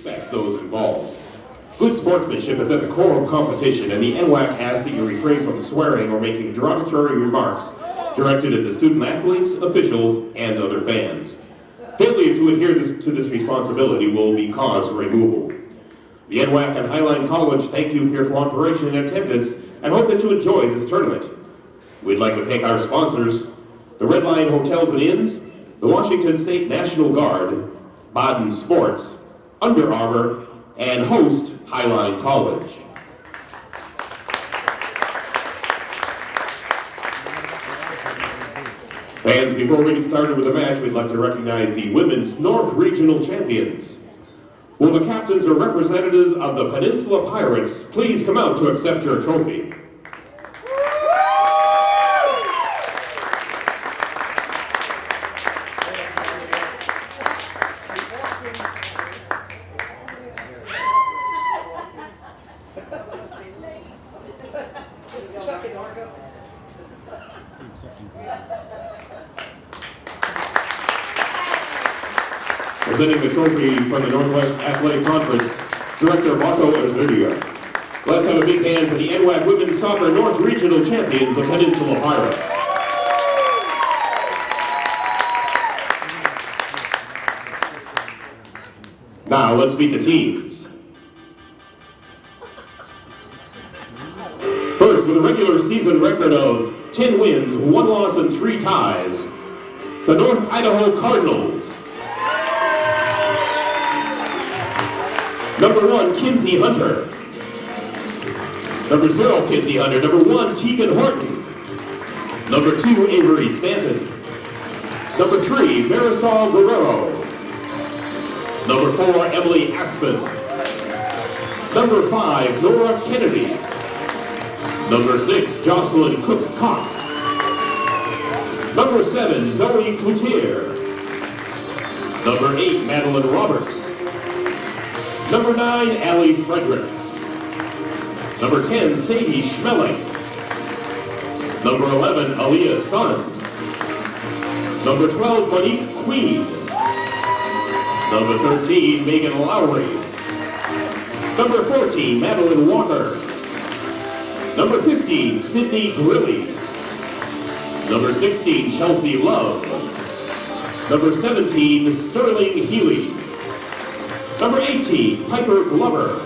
respect those involved. Good sportsmanship is at the core of competition, and the NWAC asks that you refrain from swearing or making derogatory remarks directed at the student athletes, officials, and other fans. Failure to adhere to this responsibility will be cause for removal. The NWAC and Highline College thank you for your cooperation and attendance and hope that you enjoy this tournament. We'd like to thank our sponsors, the Red Lion Hotels and Inns, the Washington State National Guard, Baden Sports, Under Armour, and host Highline College. Fans, before we get started with the match, we'd like to recognize the Women's North Regional Champions. Will the captains or representatives of the Peninsula Pirates please come out to accept your trophy? Presenting the trophy from the Northwest Athletic Conference, Director Marco Azuria. Let's have a big hand for the NWAC Women's Soccer North Regional Champions, the Peninsula Pirates. Now let's meet the teams. First, with a regular season record of 10 wins, 1 loss, and 3 ties, the North Idaho Cardinals. Number 1, Kinsey Hunter. Number 0, Kinsey Hunter. Number 1, Tegan Horton. Number 2, Avery Stanton. Number 3, Marisol Guerrero. Number 4, Emily Aspen. Number 5, Nora Kennedy. Number 6, Jocelyn Cook Cox. Number 7, Zoe Cloutier. Number 8, Madeline Roberts. Number 9, Allie Fredericks. Number 10, Sadie Schmeling. Number 11, Aaliyah Sun. Number 12, Monique Queen. Number 13, Megan Lowry. Number 14, Madeline Walker. Number 15, Sydney Grilly. Number 16, Chelsea Love. Number 17, Sterling Healy. Number 18, Piper Glover.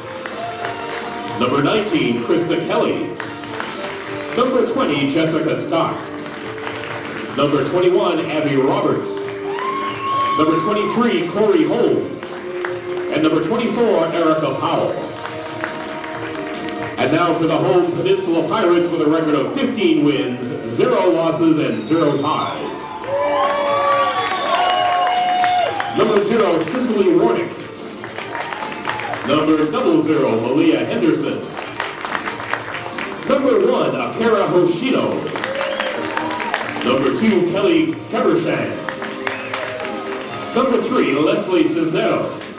Number 19, Krista Kelly. Number 20, Jessica Scott. Number 21, Abby Roberts. Number 23, Corey Holmes. And number 24, Erica Powell. And now for the home Peninsula Pirates with a record of 15 wins, 0 losses, and 0 ties. Number 0, Cicely Warnick. Number 00, Malia Henderson. Number 1, Akira Hoshino. Number 2, Kelly Kevershan. Number 3, Leslie Cisneros.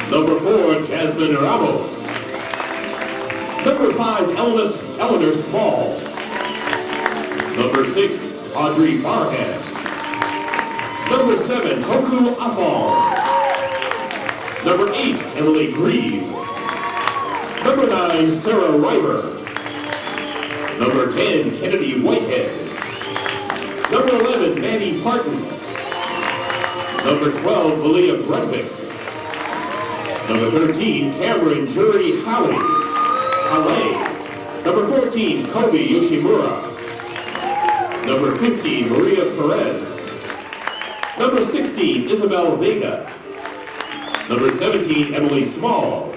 Number 4, Jasmine Ramos. Number 5, Eleanor Small. Number 6, Audrey Barham. Number 7, Hoku Afal. Number 8, Emily Grieve. Number 9, Sarah Reiber. Number 10, Kennedy Whitehead. Number 11, Mandy Parton. Number 12, Valia Brunvik. Number 13, Cameron Jury Halley. Number 14, Kobe Yoshimura. Number 15, Maria Perez. Number 16, Isabel Vega. Number 17, Emily Small.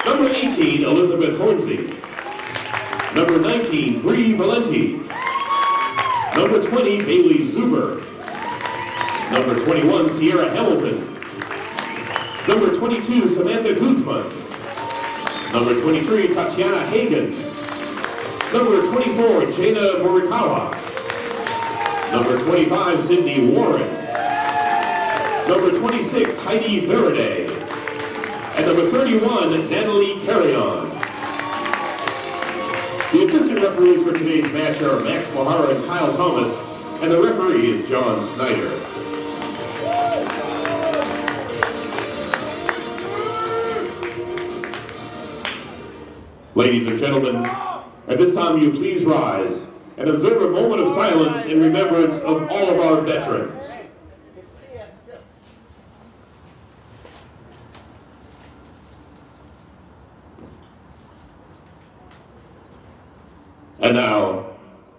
Number 18, Elizabeth Hornsey. Number 19, Bree Valenti. Number 20, Bailey Zuber. Number 21, Sierra Hamilton. Number 22, Samantha Guzman. Number 23, Tatiana Hagan. Number 24, Jana Morikawa. Number 25, Sydney Warren. Number 26, Heidi Veraday. And number 31, Natalie Carrion. The assistant referees for today's match are Max Mahara and Kyle Thomas, and the referee is John Snyder. Ladies and gentlemen, at this time will you please rise and observe a moment of silence in remembrance of all of our veterans. And now,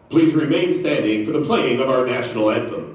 please remain standing for the playing of our national anthem.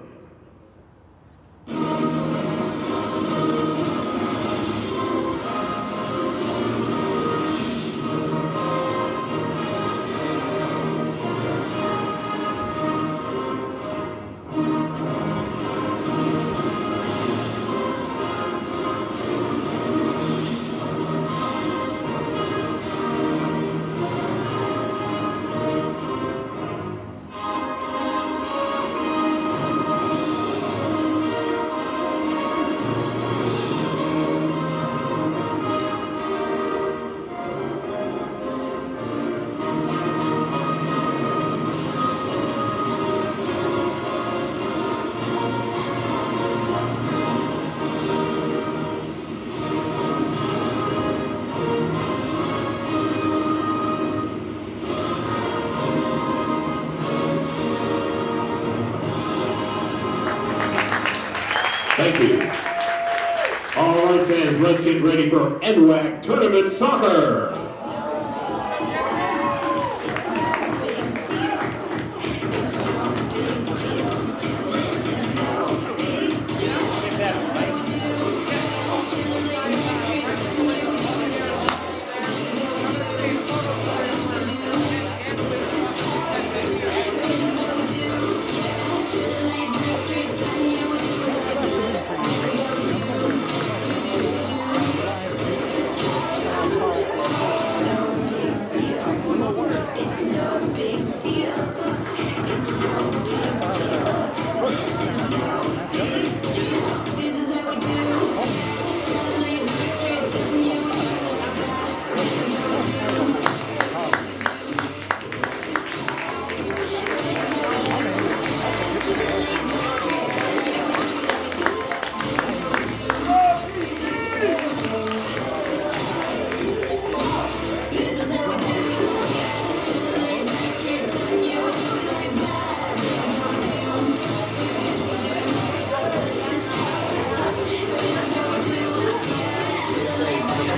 Thank you. All right, fans, let's get ready for NWAC Tournament Soccer.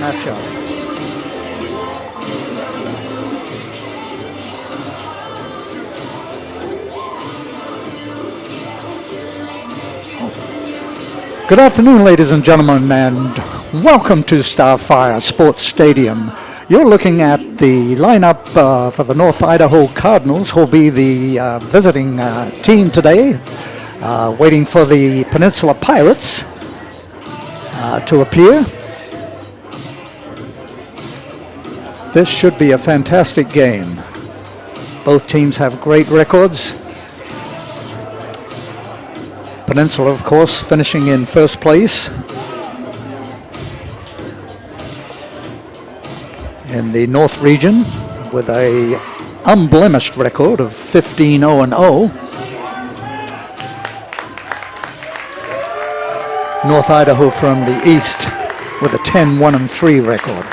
Matchup. Good afternoon, ladies and gentlemen, and welcome to Starfire Sports Stadium. You're looking at the lineup for the North Idaho Cardinals, who will be the visiting team today, waiting for the Peninsula Pirates to appear. This should be a fantastic game. Both teams have great records. Peninsula, of course, finishing in first place in the North region with a unblemished record of 15-0-0. North Idaho from the east with a 10-1-3 record.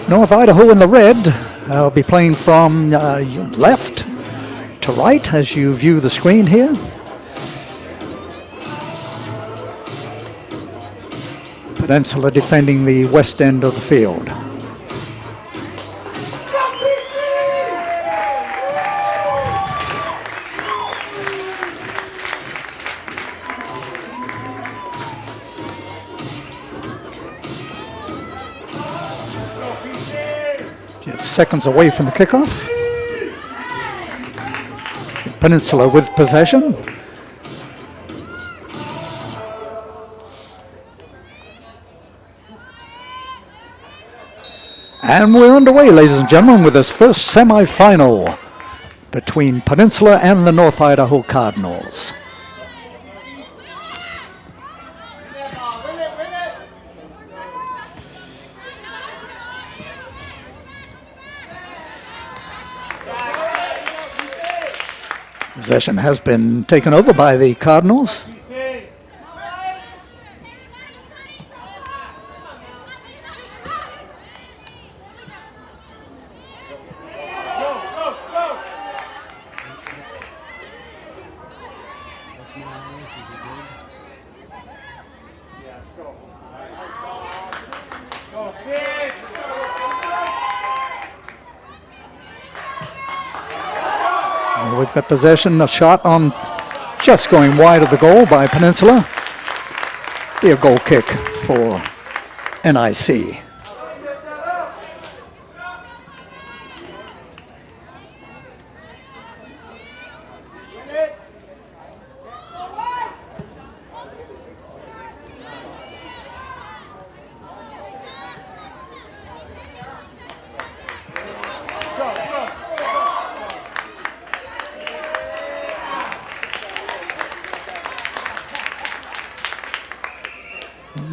North Idaho in the red will be playing from left to right as you view the screen here. Peninsula defending the west end of the field. Seconds away from the kickoff. Peninsula with possession. And we're underway, ladies and gentlemen, with this first semi-final between Peninsula and the North Idaho Cardinals. Possession has been taken over by the Cardinals. And we've got possession, a shot on just going wide of the goal by Peninsula. Be a goal kick for NIC.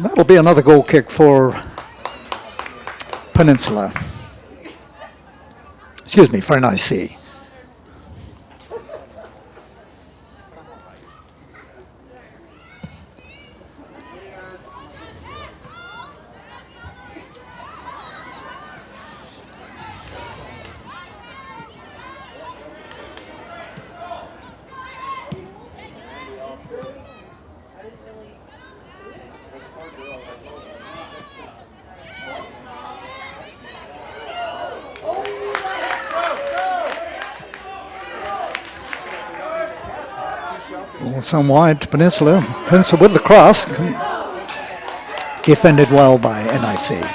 That'll be another goal kick for Peninsula. Excuse me, for NIC. Some wide to Peninsula. Peninsula with the cross. Defended well by NIC.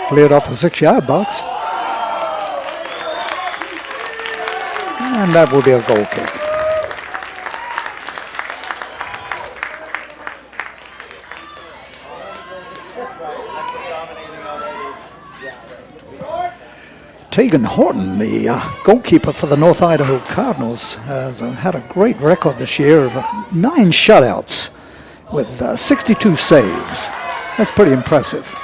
Cleared off the 6-yard box. And that will be a goal kick. Tegan Horton, the goalkeeper for the North Idaho Cardinals, has had a great record this year of 9 shutouts with 62 saves. That's pretty impressive.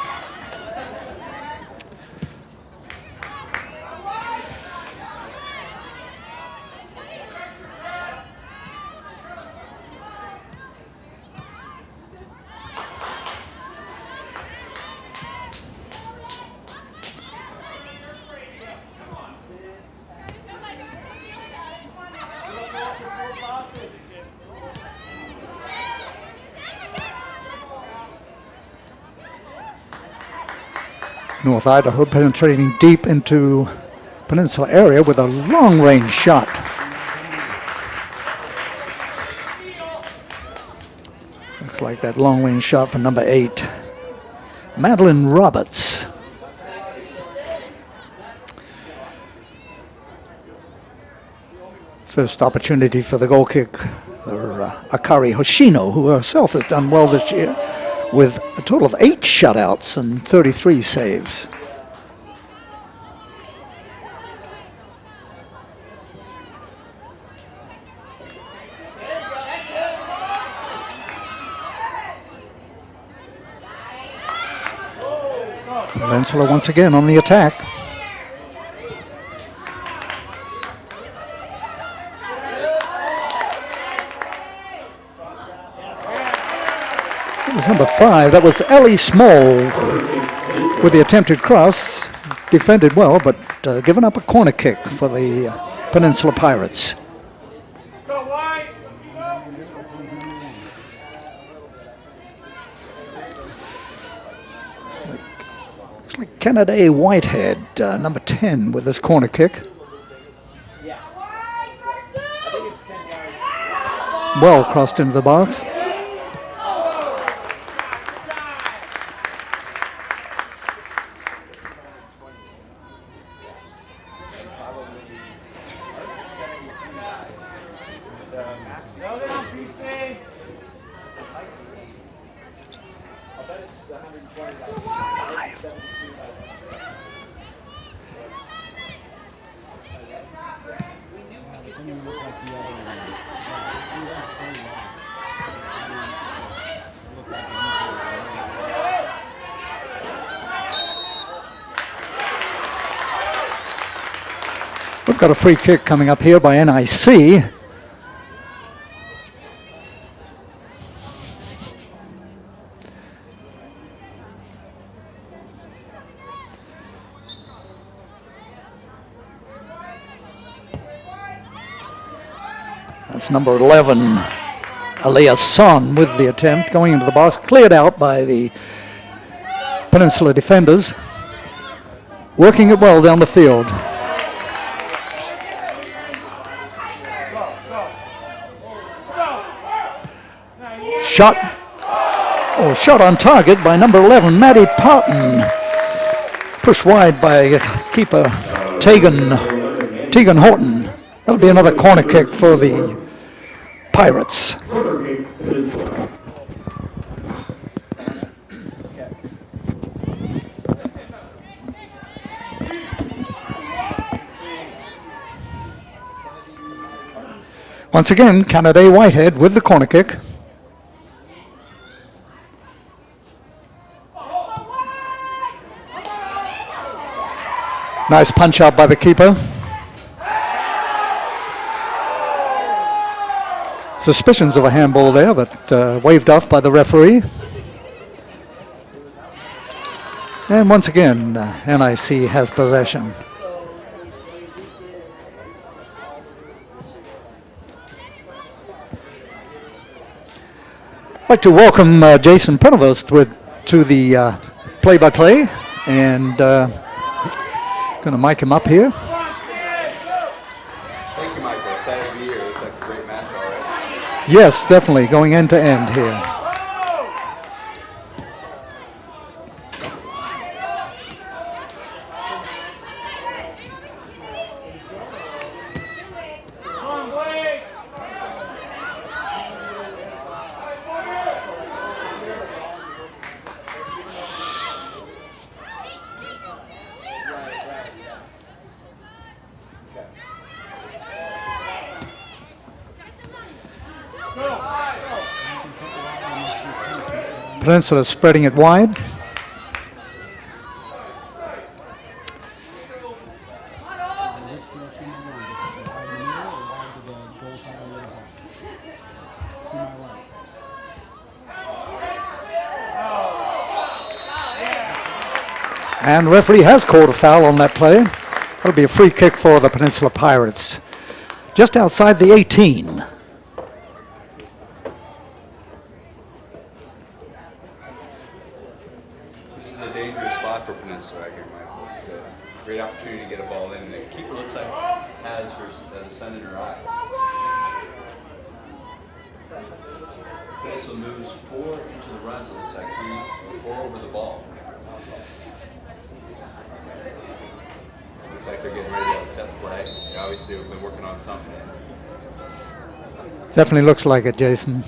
North Idaho penetrating deep into Peninsula area with a long-range shot. Looks like that long-range shot for number 8, Madeline Roberts. First opportunity for the goal kick for Akari Hoshino, who herself has done well this year, with a total of 8 shutouts and 33 saves. Peninsula once again on the attack. That was number 5. That was Ellie Small with the attempted cross. Defended well, but given up a corner kick for the Peninsula Pirates. It's like Kennedy Whitehead, number 10, with this corner kick. Well crossed into the box. We've got a free kick coming up here by NIC. That's number 11, Aliyah Son, with the attempt, going into the box, cleared out by the Peninsula defenders, working it well down the field. Shot on target by number 11, Maddie Parton. Pushed wide by keeper Tegan Horton. That'll be another corner kick for the Pirates. Once again, Canada Whitehead with the corner kick. Nice punch out by the keeper. Suspicions of a handball there, but waved off by the referee. And once again, NIC has possession. I'd like to welcome Jason Provost to the play-by-play, and going to mic him up here. Thank you, Michael. Excited to be here. Looks like a great match already. Yes, definitely, going end to end here. Peninsula spreading it wide. And referee has called a foul on that play. That'll be a free kick for the Peninsula Pirates. Just outside the 18. For Peninsula right here, Michael. This is a great opportunity to get a ball in. The keeper looks like has the sun in her eyes. Peninsula moves 4 into the runs. It looks like 4 over the ball. Looks like they're getting ready to set the play. They obviously have been working on something. Definitely looks like it, Jason.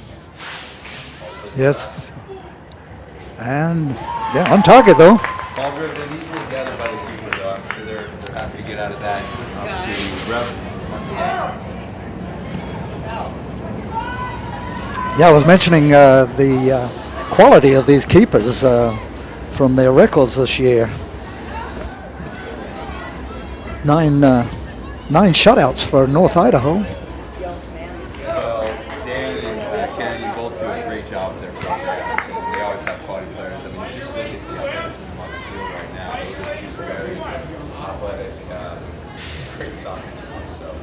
Yes. And yeah, on target though. Ball driven easily gathered by the keeper, though. I'm sure they're happy to get out of that opportunity. Yeah, I was mentioning the quality of these keepers from their records this year. 9 shutouts for North Idaho. Well, Dan and Kennedy both do a great job with their programs, and they always have quality players. I mean, you just look at the athleticism on the field right now. Those are two very athletic, great soccer teams. So,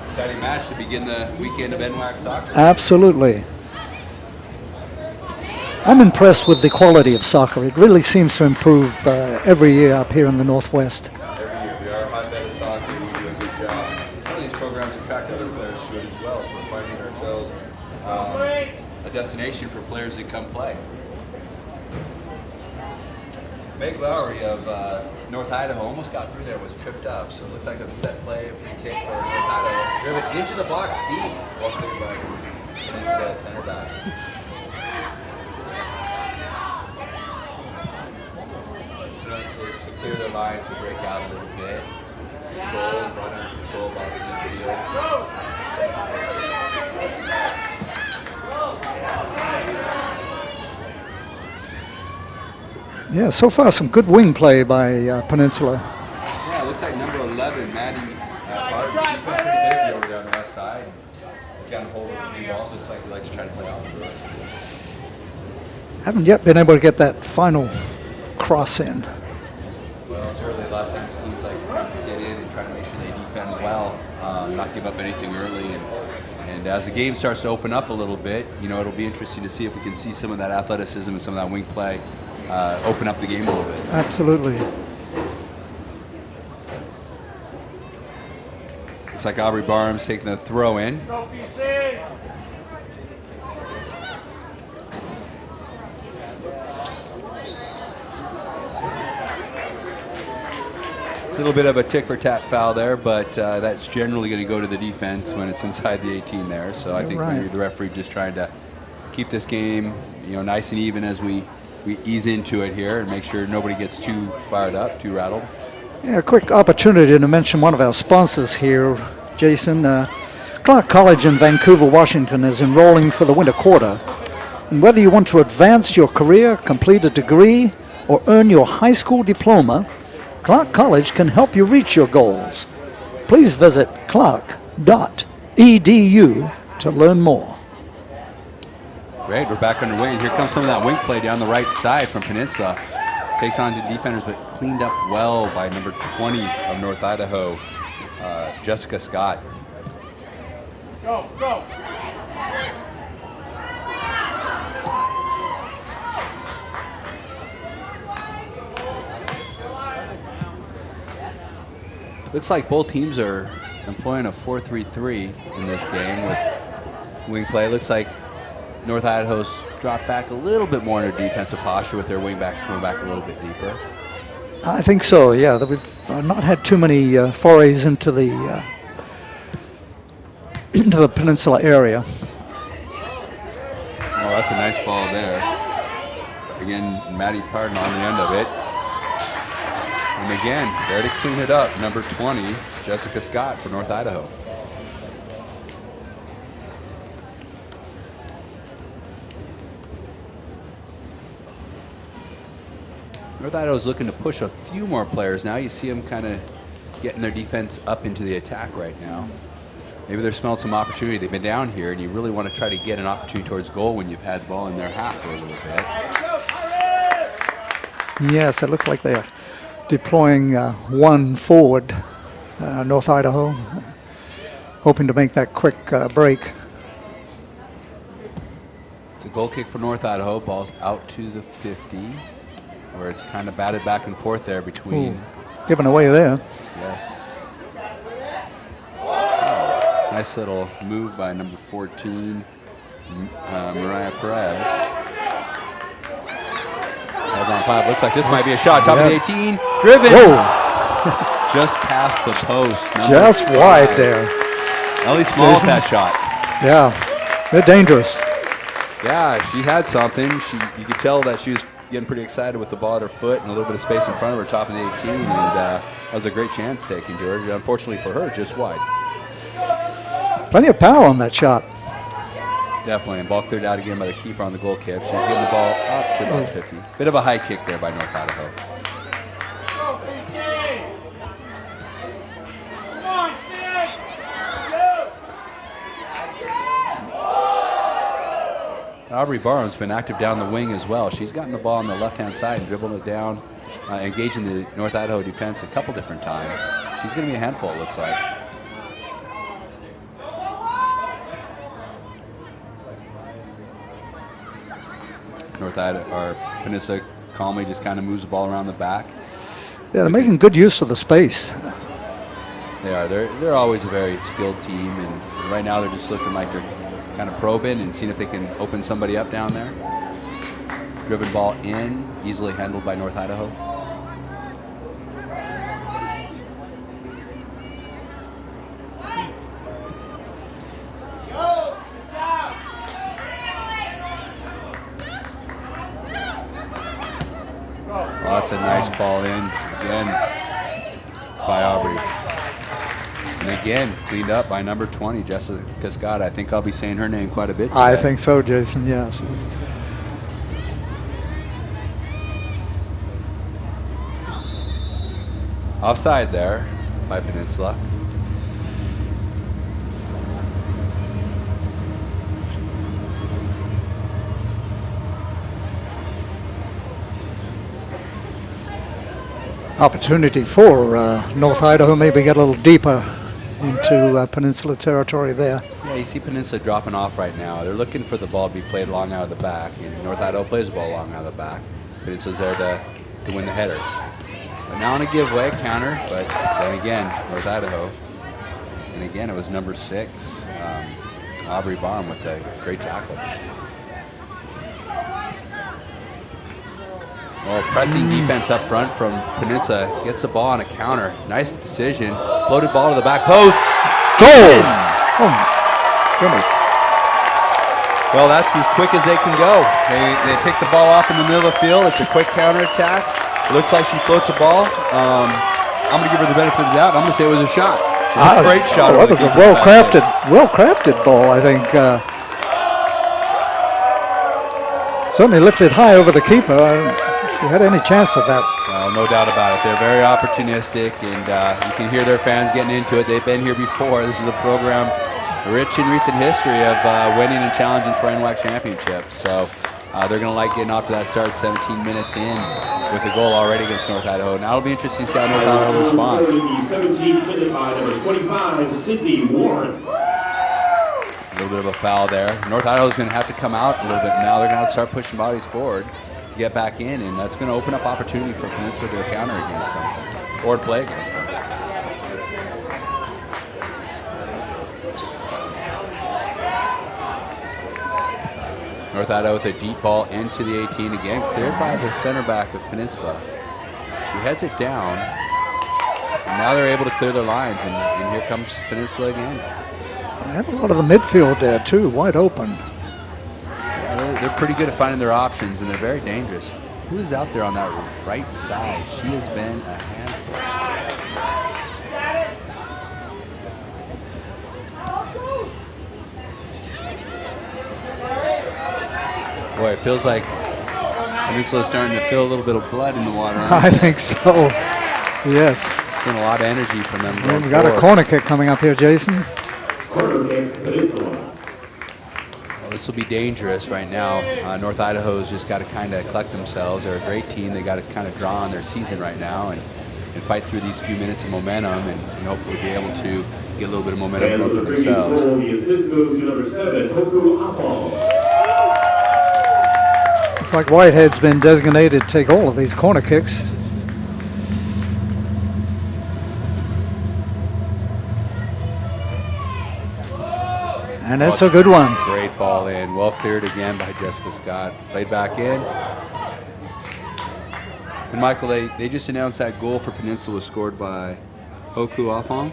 exciting match to begin the weekend of NWAC soccer. Absolutely. I'm impressed with the quality of soccer. It really seems to improve every year up here in the Northwest. Every year. We are a hotbed of soccer. We do a good job. Some of these programs attract other players to it as well, so we're finding ourselves a destination for players that come play. Meg Lowry of North Idaho almost got through there, was tripped up, so it looks like a set play, free kick for North Idaho. Driven into the box deep, well cleared by this center back. So clear their lines and break out a little bit. Control, run under control by the midfield. Yeah, so far some good wing play by Peninsula. Yeah, it looks like number 11, Maddie part. He's been pretty busy over there on the left side. He's gotten hold of a few balls. Looks like he likes to try to play off the rest. Haven't yet been able to get that final cross in. Well, it's early. A lot of times teams like to kind of sit in and try to make sure they defend well, not give up anything early. And as the game starts to open up a little bit, it'll be interesting to see if we can see some of that athleticism and some of that wing play open up the game a little bit. Absolutely. Looks like Aubrey Barnes taking the throw in. A little bit of a tick-for-tat foul there, but that's generally going to go to the defense when it's inside the 18 there. So I think maybe the referee just trying to keep this game, nice and even as we ease into it here and make sure nobody gets too fired up, too rattled. Yeah, a quick opportunity to mention one of our sponsors here, Jason. Clark College in Vancouver, Washington is enrolling for the winter quarter. And whether you want to advance your career, complete a degree, or earn your high school diploma, Clark College can help you reach your goals. Please visit clark.edu to learn more. Great, we're back underway. Here comes some of that wing play down the right side from Peninsula. Takes on the defenders, but cleaned up well by number 20 of North Idaho, Jessica Scott. Go, go. Looks like both teams are employing a 4-3-3 in this game with wing play. Looks like North Idaho's dropped back a little bit more in their defensive posture with their wing backs coming back a little bit deeper. I think so, yeah. We've not had too many forays into the Peninsula area. Oh, that's a nice ball there. Again, Maddie Pardon on the end of it. And again, there to clean it up, number 20, Jessica Scott for North Idaho. North Idaho's looking to push a few more players now. You see them kind of getting their defense up into the attack right now. Maybe they're smelling some opportunity. They've been down here, and you really want to try to get an opportunity towards goal when you've had the ball in their half for a little bit. Yes, it looks like they're deploying one forward, North Idaho, hoping to make that quick break. It's a goal kick for North Idaho. Ball's out to the 50, where it's kind of batted back and forth there between. Ooh, given away there. Yes. Oh, nice little move by number 14, Mariah Perez. That was on 5. Looks like this might be a shot. Top of the 18. Driven. Whoa. Just past the post. Just wide there. Ellie Small with that shot. Yeah, they're dangerous. Yeah, she had something. You could tell that she was getting pretty excited with the ball at her foot and a little bit of space in front of her, top of the 18. And that was a great chance taken to her. Unfortunately for her, just wide. Plenty of power on that shot. Definitely, and ball cleared out again by the keeper on the goal kick. She's getting the ball up to about 50. Bit of a high kick there by North Idaho. Aubrey Barnes been active down the wing as well. She's gotten the ball on the left-hand side and dribbling it down, engaging the North Idaho defense a couple different times. She's going to be a handful, it looks like. North Idaho, or Peninsula calmly just kind of moves the ball around the back. Yeah, they're making good use of the space. They are. They're always a very skilled team, and right now they're just looking like they're kind of probing and seeing if they can open somebody up down there. Driven ball in, easily handled by North Idaho. Oh, that's a nice ball in again by Aubrey. And again, cleaned up by number 20, Jessica Scott. I think I'll be saying her name quite a bit today. I think so, Jason, yes. Offside there by Peninsula. opportunity for North Idaho, maybe get a little deeper into Peninsula territory there. Yeah, you see Peninsula dropping off right now. They're looking for the ball to be played long out of the back, and North Idaho plays the ball long out of the back. Peninsula's there to win the header. But now on a giveaway counter, but then again, North Idaho. And again, it was number 6, Aubrey Baum with a great tackle. Well, pressing defense up front from Peninsula. Gets the ball on a counter. Nice decision. Floated ball to the back post. Goal! Oh, goodness. Well, that's as quick as they can go. They pick the ball off in the middle of the field. It's a quick counterattack. It looks like she floats a ball. I'm going to give her the benefit of the doubt. I'm going to say it was a shot. It was a great shot. That was a well-crafted ball, I think. Certainly lifted high over the keeper. If you had any chance of that. Well, no doubt about it. They're very opportunistic, and you can hear their fans getting into it. They've been here before. This is a program rich in recent history of winning and challenging for NWAC championships. So they're going to like getting off to that start 17 minutes in with a goal already against North Idaho. Now it'll be interesting to see how North Idaho responds. The 17th minute by number 25, Sydney Warren. A little bit of a foul there. North Idaho's going to have to come out a little bit now. They're going to have to start pushing bodies forward to get back in, and that's going to open up opportunity for Peninsula to counter against them or to play against them. North Idaho with a deep ball into the 18 again, cleared by the center back of Peninsula. She heads it down, and now they're able to clear their lines, and here comes Peninsula again. I have a lot of the midfield there too, wide open. Yeah, they're pretty good at finding their options, and they're very dangerous. Who is out there on that right side? She has been a handful. Boy, it feels like Peninsula's starting to feel a little bit of blood in the water. I think so, yes. Seeing a lot of energy from them. We've got a corner kick coming up here, Jason. Corner kick, Peninsula. Well, this will be dangerous right now. North Idaho's just got to kind of collect themselves. They're a great team. They got to kind of draw on their season right now and fight through these few minutes of momentum and hopefully be able to get a little bit of momentum going for themselves. The assist goes to number 7, Hoku Afal. Looks like Whitehead's been designated to take all of these corner kicks. And that's a good one. Great ball in. Well cleared again by Jessica Scott. Played back in. And Michael, they just announced that goal for Peninsula was scored by Hoku Afong.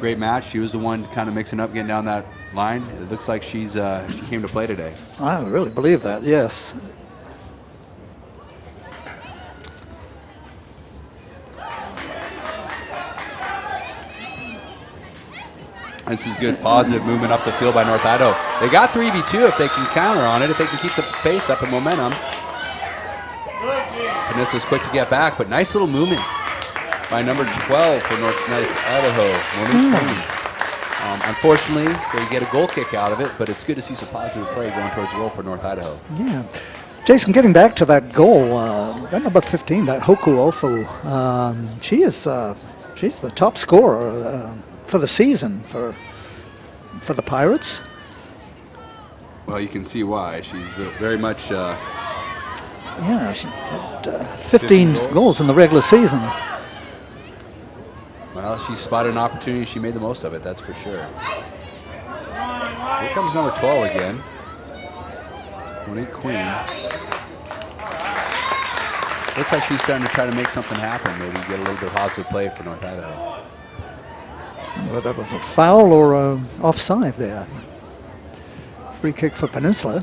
Great match. She was the one kind of mixing up, getting down that line. It looks like she came to play today. I really believe that, yes. This is good, positive movement up the field by North Idaho. They got 3v2 if they can counter on it, if they can keep the pace up and momentum. Peninsula's quick to get back, but nice little movement by number 12 for North Idaho, Monique Queen. Unfortunately, they get a goal kick out of it, but it's good to see some positive play going towards goal for North Idaho. Yeah. Jason, getting back to that goal, that number 15, that Hoku Ofu, she's the top scorer for the season for the Pirates. Well, you can see why. She's very much... yeah, she had 15 goals in the regular season. Well, she spotted an opportunity. She made the most of it, that's for sure. Here comes number 12 again. Monique Queen. Looks like she's starting to try to make something happen, maybe get a little bit of positive play for North Idaho. Well, that was a foul or offside there. Free kick for Peninsula.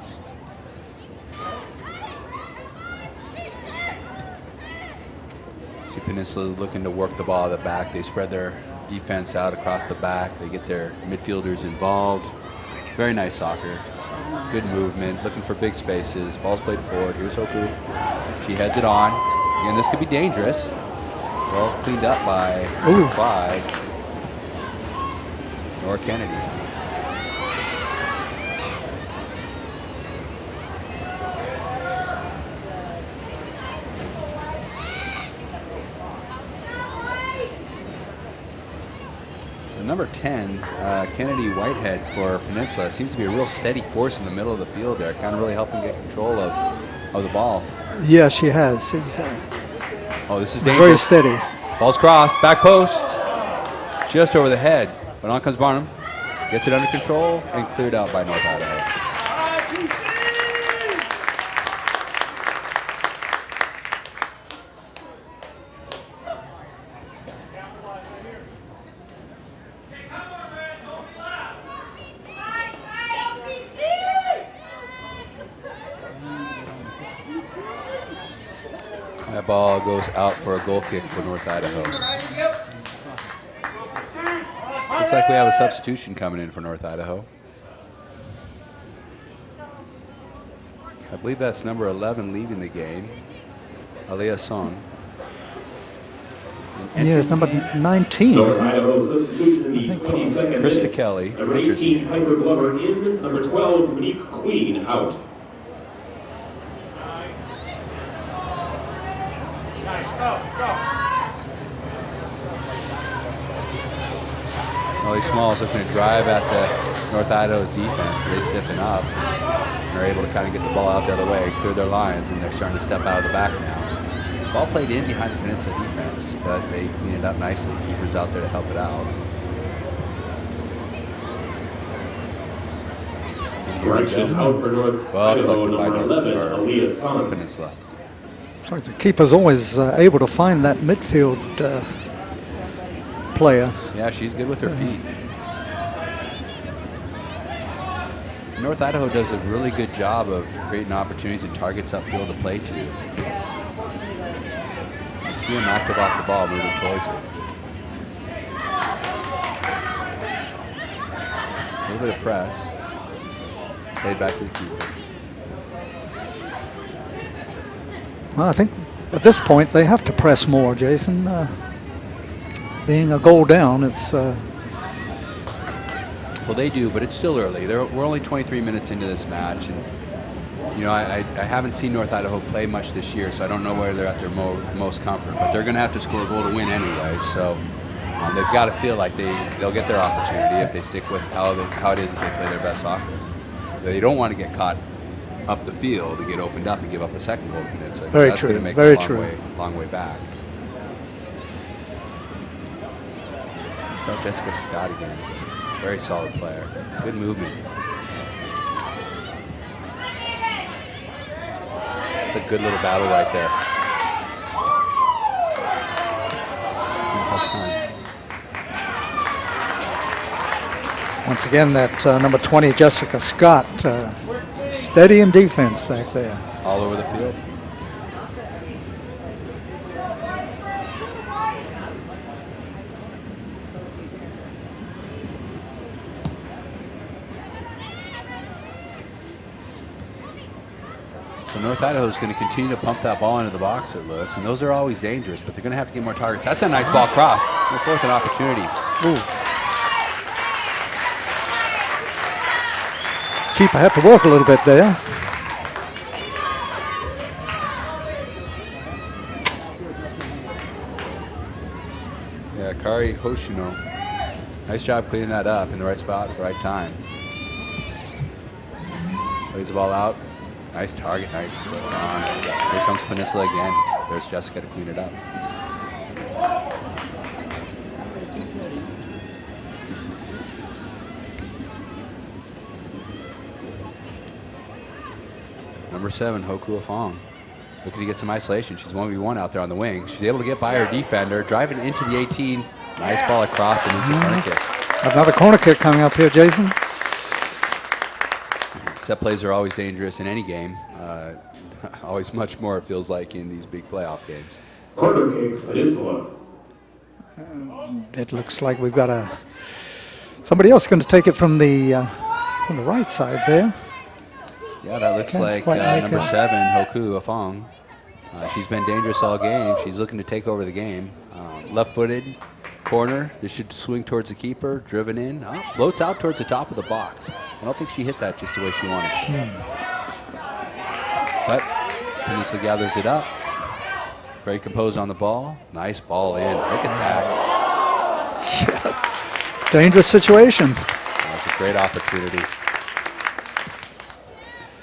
See Peninsula looking to work the ball at the back. They spread their defense out across the back. They get their midfielders involved. Very nice soccer. Good movement, looking for big spaces. Ball's played forward. Here's Hoku. She heads it on. Again, this could be dangerous. Well cleaned up by 5. Nora Kennedy. The number 10, Kennedy Whitehead for Peninsula, seems to be a real steady force in the middle of the field there, kind of really helping get control of the ball. Yeah, she has. She's, oh, this is very dangerous. steady. Ball's crossed, back post, just over the head. But on comes Barnum, gets it under control and cleared out by North Idaho. That ball goes out for a goal kick for North Idaho. Looks like we have a substitution coming in for North Idaho. I believe that's number 11 leaving the game, Aliyah Son. Yeah, it's number 19. North Idaho substitution in the 22nd Krista minute. Kelly, Number enters 18, Piper Glover in. Number 12, Monique Queen out. Molly Smalls looking to drive at the North Idaho's defense, but they stiffen up. They're able to kind of get the ball out the other way, clear their lines, and they're starting to step out of the back now. Ball played in behind the Peninsula defense, but they clean it up nicely. Keeper's out there to help it out. Correction out for North Idaho, number 11, Aliyah Son. Peninsula. It's like the keeper's always able to find that midfield player. Yeah, she's good with her feet. North Idaho does a really good job of creating opportunities and targets upfield to play to. You see them active off the ball, moving towards it. A little bit of press. Played back to the keeper. Well, I think at this point they have to press more, Jason. Being a goal down, it's... Well, they do, but it's still early. We're only 23 minutes into this match, and you know I haven't seen North Idaho play much this year, so I don't know where they're at their most comfort. But they're going to have to score a goal to win anyway, so they've got to feel like they'll get their opportunity if they stick with how it is that they play their best soccer. They don't want to get caught up the field to get opened up and give up a second goal to Peninsula. Very That's true. going to make Very a true. long way back. So Jessica Scott again. Very solid player. Good movement. It's a good little battle right there. Once again, that number 20, Jessica Scott, steady in defense back there. All over the field. So North Idaho is going to continue to pump that ball into the box, it looks, and those are always dangerous, but they're going to have to get more targets. That's a nice ball crossed. They're fourth an opportunity. Ooh. Keeper had to work a little bit there. Yeah, Kari Hoshino. Nice job cleaning that up in the right spot at the right time. Plays the ball out. Nice target, nice foot on. Here comes Peninsula again. There's Jessica to clean it up. Number 7, Hoku Afong. Looking to get some isolation. She's 1v1 out there on the wing. She's able to get by her defender, driving into the 18. Nice ball across and into the corner kick. Another corner kick coming up here, Jason. Set plays are always dangerous in any game. Always much more, it feels like, in these big playoff games. Corner kick, Peninsula. It looks like we've got somebody else going to take it from the right side there. Yeah, that looks Can't like quite make number it. 7, Hoku Afong. She's been dangerous all game. She's looking to take over the game. Left-footed, corner. This should swing towards the keeper, driven in. Floats out towards the top of the box. I don't think she hit that just the way she wanted to. But Peninsula gathers it up. Very composed on the ball. Nice ball in. Look at that. Dangerous situation. That was a great opportunity.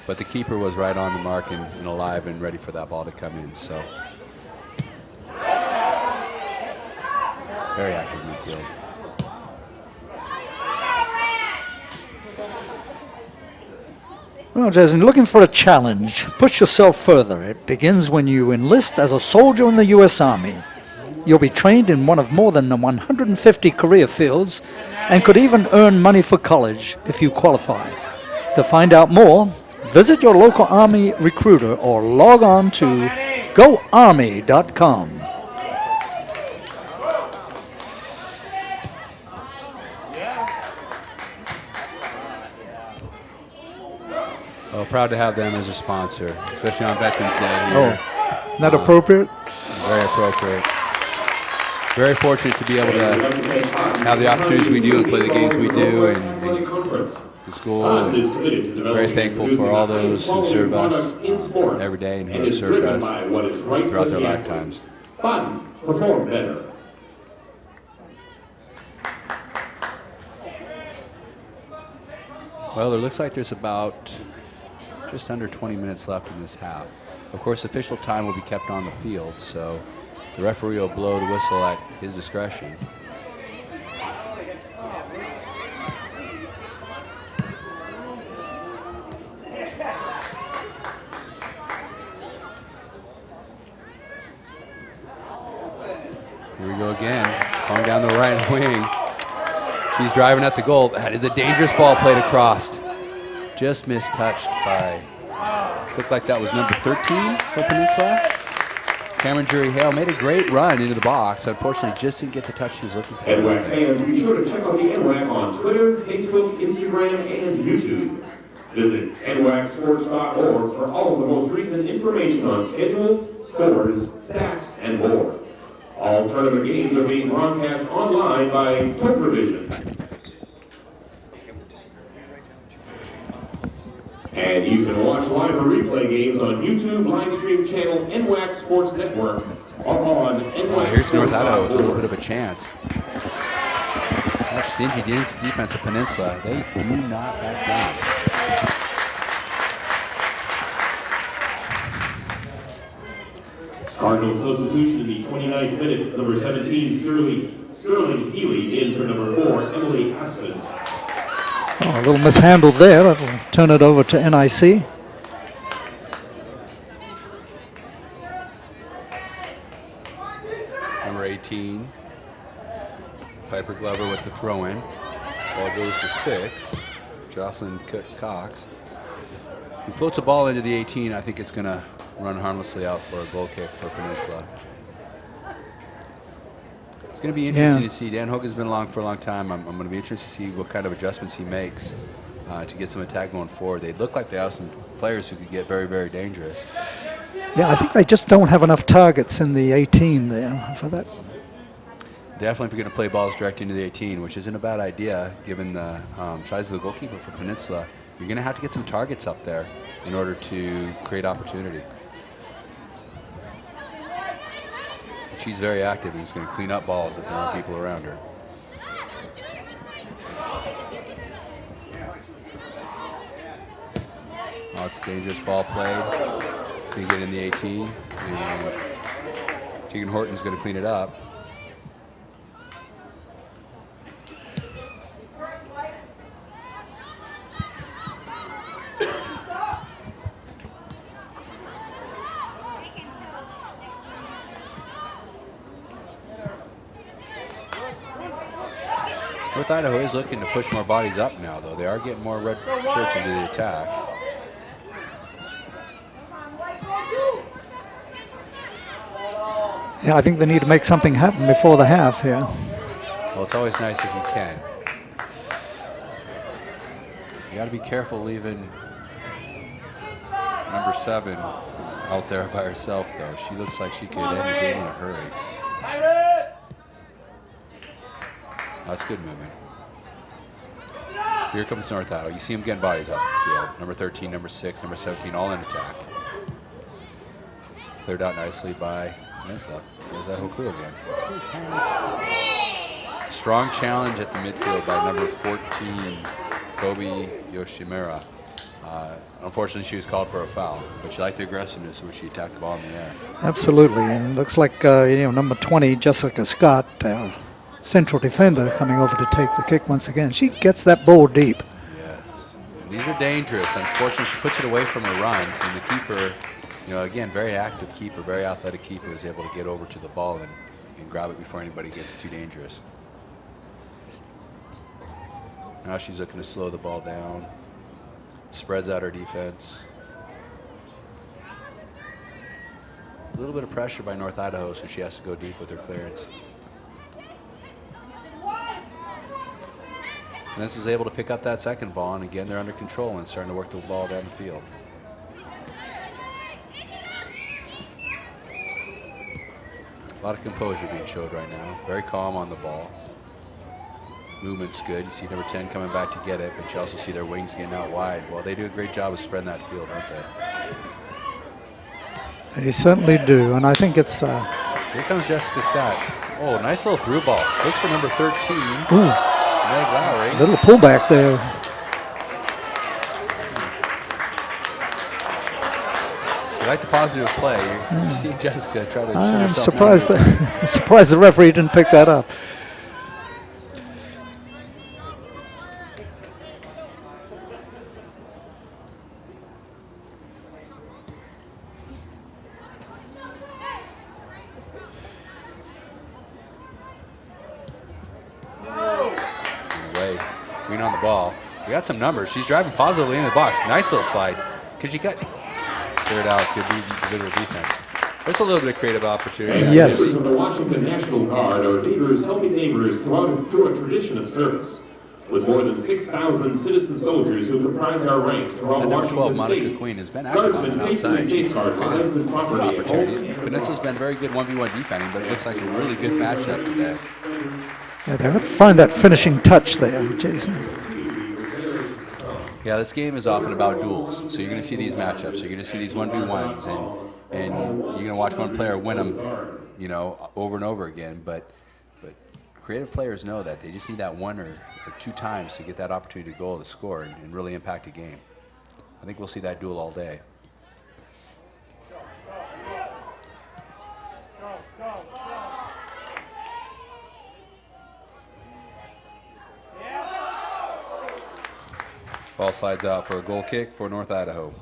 But the keeper was right on the mark and alive and ready for that ball to come in. So very active midfield. Well, Jason, looking for a challenge. Push yourself further. It begins when you enlist as a soldier in the U.S. Army. You'll be trained in one of more than 150 career fields and could even earn money for college if you qualify. To find out more, visit your local Army recruiter or log on to goarmy.com. Well, proud to have them as a sponsor, especially on Veterans Day here. Oh, not appropriate? Very appropriate. Very fortunate to be able to have the opportunities we do and play the games we do and the school. And very thankful for all those who serve us every day and who have served us throughout their lifetimes. Fun, perform better. Well, it looks like there's about just under 20 minutes left in this half. Of course, official time will be kept on the field, so the referee will blow the whistle at his discretion. Here we go again, going down the right wing. She's driving at the goal. That is a dangerous ball played across. Just mistouched by, looked like that was number 13 for Peninsula. Cameron Jury Hale made a great run into the box. Unfortunately, just didn't get the touch he was looking for. NWAC fans, be sure to check out the NWAC on Twitter, Facebook, Instagram, and YouTube. Visit NWACsports.org for all of the most recent information on schedules, scores, stats, and more. All tournament games are being broadcast online by Tophervision. And you can watch live or replay games on YouTube, live stream channel, NWAC Sports Network, or on NWAC. Here's North Idaho with a little bit of a chance. That stingy defense of Peninsula, they do not back down. Cardinal substitution in the 29th minute, number 17, Sterling Healy in for number 4, Emily Aspen. Oh, a little mishandled there. That'll turn it over to NIC. Number 18, Piper Glover with the throw-in. Ball goes to 6, Jocelyn Cox. He floats a ball into the 18. I think it's going to run harmlessly out for a goal kick for Peninsula. It's going to be interesting to see. Dan Hogan's been along for a long time. I'm going to be interested to see what kind of adjustments he makes to get some attack going forward. They look like they have some players who could get very, very dangerous. Yeah, I think they just don't have enough targets in the 18 there for that. Definitely if you're going to play balls direct into the 18, which isn't a bad idea given the size of the goalkeeper for Peninsula, you're going to have to get some targets up there in order to create opportunity. She's very active and is going to clean up balls if there are people around her. Oh, it's a dangerous ball played. It's going to get in the 18. And Tegan Horton's going to clean it up. North Idaho is looking to push more bodies up now, though. They are getting more red shirts into the attack. Yeah, I think they need to make something happen before the half here. Well, it's always nice if you can. You got to be careful leaving number 7 out there by herself, though. She looks like she could end the game in a hurry. That's good movement. Here comes North Idaho. You see them getting bodies up the field. Number 13, number 6, number 17, all in attack. Cleared out nicely by Peninsula. There's Idaho crew again. Strong challenge at the midfield by number 14, Kobe Yoshimura. Unfortunately, she was called for a foul, but she liked the aggressiveness when she attacked the ball in the air. Absolutely, and it looks like number 20, Jessica Scott, central defender, coming over to take the kick once again. She gets that ball deep. Yes, and these are dangerous. Unfortunately, she puts it away from her runs, and the keeper, again, very active keeper, very athletic keeper, is able to get over to the ball and grab it before anybody gets too dangerous. Now she's looking to slow the ball down. Spreads out her defense. A little bit of pressure by North Idaho, so she has to go deep with her clearance. Peninsula is able to pick up that second ball, and again, they're under control and starting to work the ball down the field. A lot of composure being showed right now. Very calm on the ball. Movement's good. You see number 10 coming back to get it, but you also see their wings getting out wide. Well, they do a great job of spreading that field, don't they? They certainly do, and I think it's... Here comes Jessica Scott. Oh, nice little through ball. Looks for number 13, ooh, Meg Lowry. little pullback there. You like the positive play. You see Jessica try to... I'm surprised surprised the referee didn't pick that up. Green on the ball. We got some numbers. She's driving positively into the box. Nice little slide. Because you got cleared out. Good individual defense. There's a little bit of creative opportunity. Yes. Members of the Washington National Guard are neighbors helping neighbors through a tradition of service. With more than 6,000 citizen soldiers who comprise our ranks throughout And number 12, Washington Monica State, Queen, has been active on the outside. She's safeguard lives and property at opportunities. home. Peninsula's been very good 1v1 defending, but it looks like a really good matchup today. Yeah, they have to find that finishing touch there, Jason. Yeah, this game is often about duels. So you're going to see these matchups. You're going to see these 1v1s, and you're going to watch one player win them, over and over again. But creative players know that they just need that one or two times to get that opportunity to goal to score and really impact a game. I think we'll see that duel all day. Ball slides out for a goal kick for North Idaho.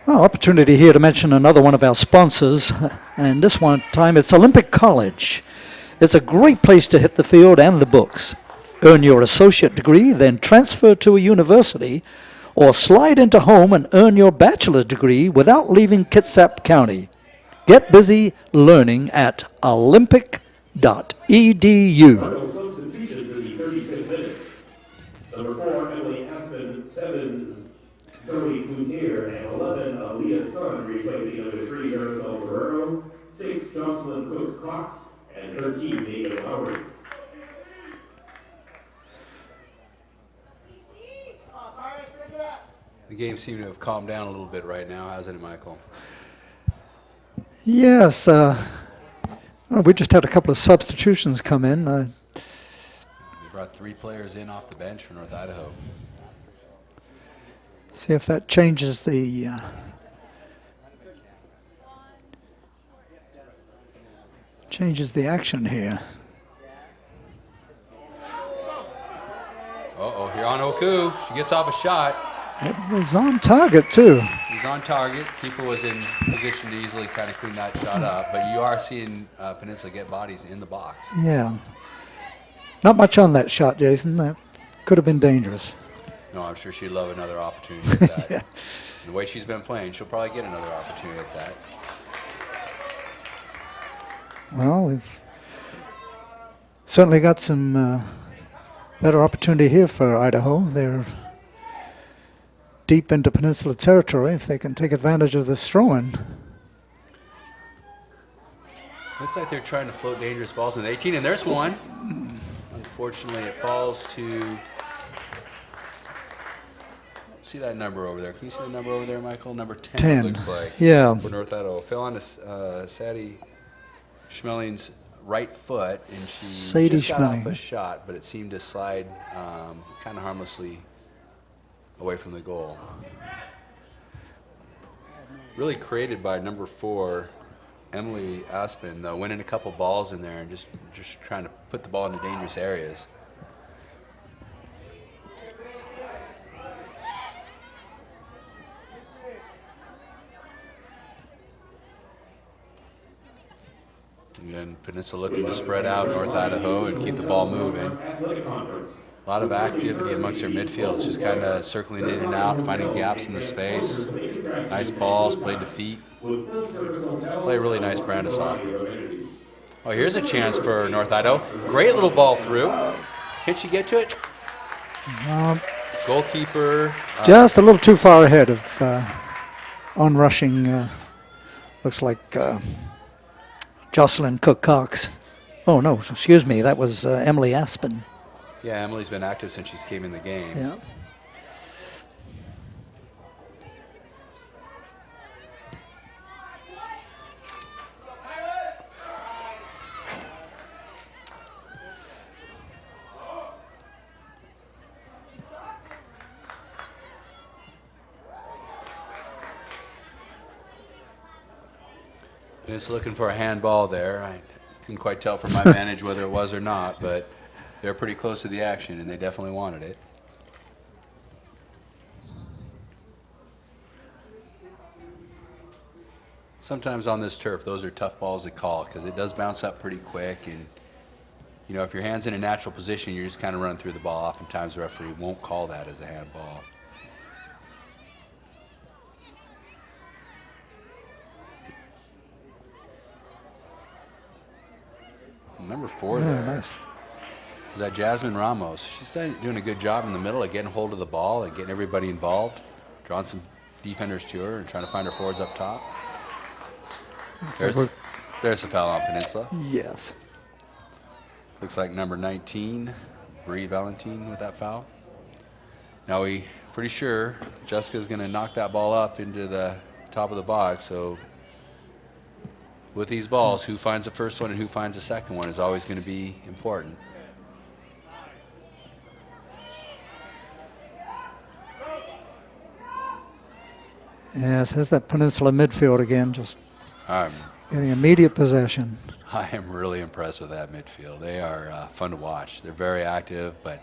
Well, opportunity here to mention another one of our sponsors, and this one time it's Olympic College. It's a great place to hit the field and the books. Earn your associate degree, then transfer to a university, or slide into home and earn your bachelor's degree without leaving Kitsap County. Get busy learning at olympic.edu. Final substitution for the 35th minute. Number 4, Emily Aspen, 7, Zoe Cloutier, and 11, Aaliyah Sun, replacing number 3, Marisol Guerrero, 6, Jocelyn Cook-Cox, and 13, Megan Lowry. The game seemed to have calmed down a little bit right now, hasn't it, Michael? Yes, we just had a couple of substitutions come in. They brought 3 players in off the bench for North Idaho. See if that changes the action here. Uh-oh, here on Oku. She gets off a shot. It was on target, too. He's on target. Keeper was in position to easily kind of clean that shot up, but you are seeing Peninsula get bodies in the box. Yeah. Not much on that shot, Jason. That could have been dangerous. No, I'm sure she'd love another opportunity at that. Yeah. The way she's been playing, she'll probably get another opportunity at that. Well, we've certainly got some better opportunity here for Idaho. They're deep into Peninsula territory if they can take advantage of this throw-in. Looks like they're trying to float dangerous balls in the 18, and there's one. Unfortunately, it falls to... Let's see that number over there? Can you see the number over there, Michael? Number 10, 10. It looks like. Yeah. For North Idaho. Fell on to Sadie Schmelling's right foot, and she Sadie just got off Schmeling. a shot, but it seemed to slide kind of harmlessly away from the goal. Really created by number 4, Emily Aspen, though, winning a couple balls in there and just trying to put the ball into dangerous areas. Again, Peninsula looking to spread out North Idaho and keep the ball moving. A lot of activity amongst their midfield. It's just kind of circling in and out, finding gaps in the space. Nice balls, played to feet. Play a really nice brand of soccer. Oh, here's a chance for North Idaho. Great little ball through. Can she get to it? Goalkeeper. Just a little too far ahead of onrushing, looks like Jocelyn Cook-Cox. Oh, no, excuse me. That was Emily Aspen. Yeah, Emily's been active since she came in the game. Yeah. Just looking for a handball there. I couldn't quite tell from my vantage whether it was or not, but they're pretty close to the action, and they definitely wanted it. Sometimes on this turf, those are tough balls to call because it does bounce up pretty quick, and you know, if your hand's in a natural position, you're just kind of running through the ball. Oftentimes, the referee won't call that as a handball. Number 4 there. Nice. Is that Jasmine Ramos? She's doing a good job in the middle of getting hold of the ball and getting everybody involved, drawing some defenders to her and trying to find her forwards up top. There's a foul on Peninsula. Yes. Looks like number 19, Bree Valentine with that foul. Now we pretty sure Jessica's going to knock that ball up into the top of the box. So with these balls, who finds the first one and who finds the second one is always going to be important. Yes, there's that Peninsula midfield again, just I'm getting immediate possession. I am really impressed with that midfield. They are fun to watch. They're very active, but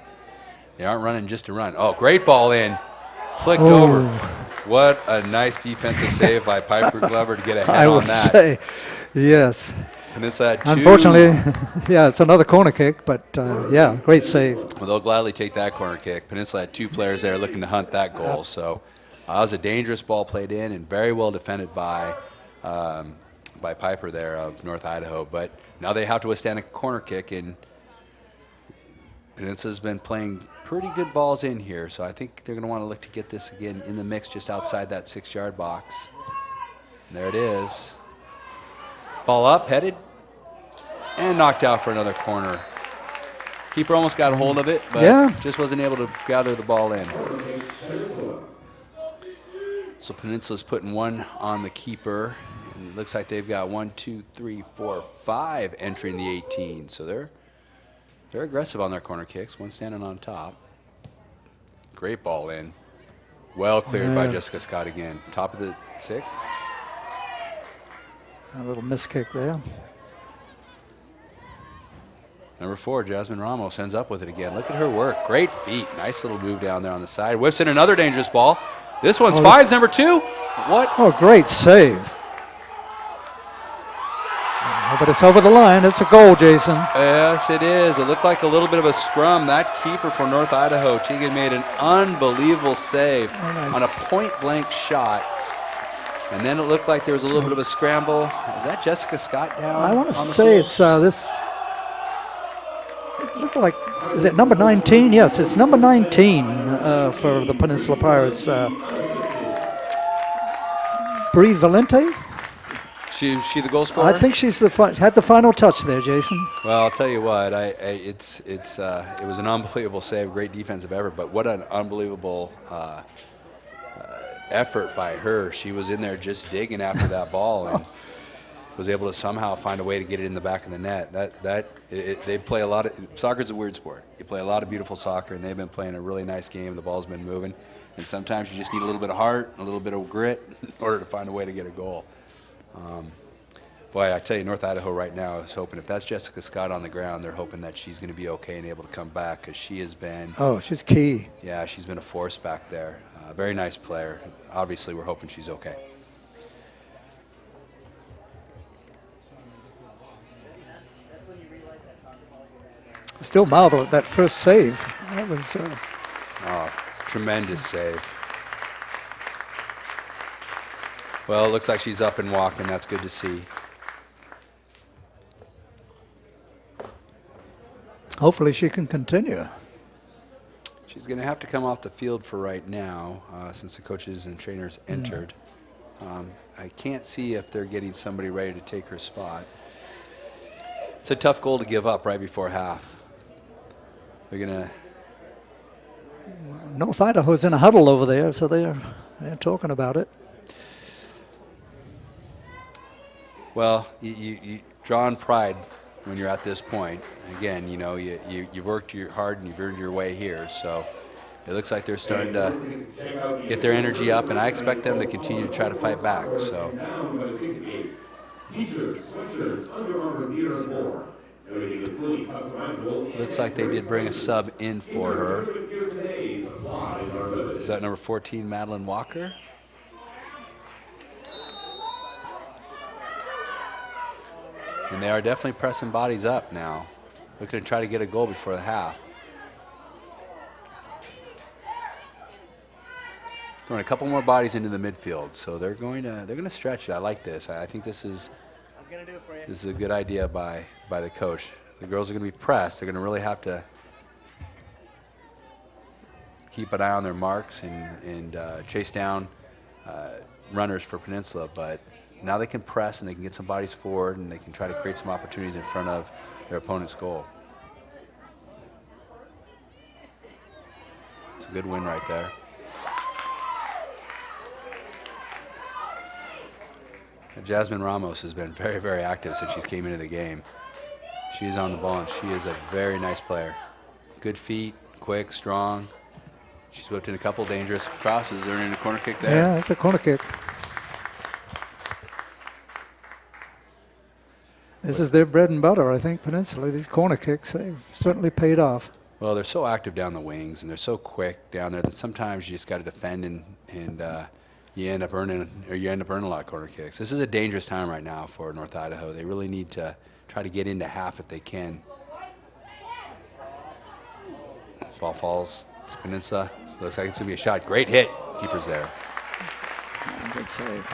they aren't running just to run. Oh, great ball in. Flicked over. What a nice defensive save by Piper Glover to get a head on that. I would say, yes. Peninsula had 2. Unfortunately, yeah, it's another corner kick, but yeah, great save. Well, they'll gladly take that corner kick. Peninsula had 2 players there looking to hunt that goal. So that was a dangerous ball played in and very well defended by Piper there of North Idaho. But now they have to withstand a corner kick, and Peninsula's been playing pretty good balls in here. So I think they're going to want to look to get this again in the mix just outside that 6-yard box. And there it is. Ball up, headed, and knocked out for another corner. Keeper almost got a hold of it, but just wasn't able to gather the ball in. So Peninsula's putting 1 on the keeper. And it looks like they've got 1, 2, 3, 4, 5 entering the 18. So they're aggressive on their corner kicks. 1 standing on top. Great ball in. Well cleared by Jessica Scott again. Top of the 6. A little miss kick there. Number 4, Jasmine Ramos ends up with it again. Look at her work. Great feet. Nice little move down there on the side. Whips in another dangerous ball. This one's finds number 2. What? Oh, great save. But it's over the line. It's a goal, Jason. Yes, it is. It looked like a little bit of a scrum. That keeper for North Idaho, Tegan, made an unbelievable save on a point-blank shot. And then it looked like there was a little bit of a scramble. Is that Jessica Scott down? I want to say it's this. It looked like, is it number 19? Yes, it's number 19 for the Peninsula Pirates. Bree Valente? She the goal scorer? I think she's had the final touch there, Jason. Well, I'll tell you what. It was an unbelievable save, great defensive effort, but what an unbelievable effort by her. She was in there just digging after that ball and was able to somehow find a way to get it in the back of the net. They play a lot of soccer's a weird sport. You play a lot of beautiful soccer, and they've been playing a really nice game. The ball's been moving, and sometimes you just need a little bit of heart, a little bit of grit in order to find a way to get a goal. Boy, I tell you, North Idaho right now is hoping, if that's Jessica Scott on the ground, they're hoping that she's going to be okay and able to come back, because she has been. Oh, she's key. Yeah, she's been a force back there. Very nice player. Obviously, we're hoping she's okay. Still marvel at that first save. That was. Tremendous save. Well, it looks like she's up and walking. That's good to see. Hopefully she can continue. She's going to have to come off the field for right now, since the coaches and trainers entered. I can't see if they're getting somebody ready to take her spot. It's a tough goal to give up right before half. They're going to. North Idaho's in a huddle over there, so they're talking about it. Well, you draw on pride when you're at this point. Again, you know, you've worked hard and you've earned your way here. So it looks like they're starting to get their energy up, and I expect them to continue to try to fight back. So. Looks like they did bring a sub in for her. Is that number 14, Madeline Walker? And they are definitely pressing bodies up now, looking to try to get a goal before the half. Throwing a couple more bodies into the midfield, so they're going to stretch it. I like this. I think this is a good idea by the coach. The girls are going to be pressed. They're going to really have to keep an eye on their marks and chase down runners for Peninsula, but now they can press and they can get some bodies forward and they can try to create some opportunities in front of their opponent's goal. It's a good win right there. Jasmine Ramos has been very, very active since she came into the game. She's on the ball, and she is a very nice player. Good feet, quick, strong. She's whipped in a couple dangerous crosses. They're in a corner kick there. Yeah, it's a corner kick. This is their bread and butter, I think, Peninsula. These corner kicks, they've certainly paid off. Well, they're so active down the wings, and they're so quick down there that sometimes you just got to defend and you end up earning a lot of corner kicks. This is a dangerous time right now for North Idaho. They really need to try to get into half if they can. Ball falls to Peninsula. So it looks like it's going to be a shot. Great hit. Keeper's there. Good save.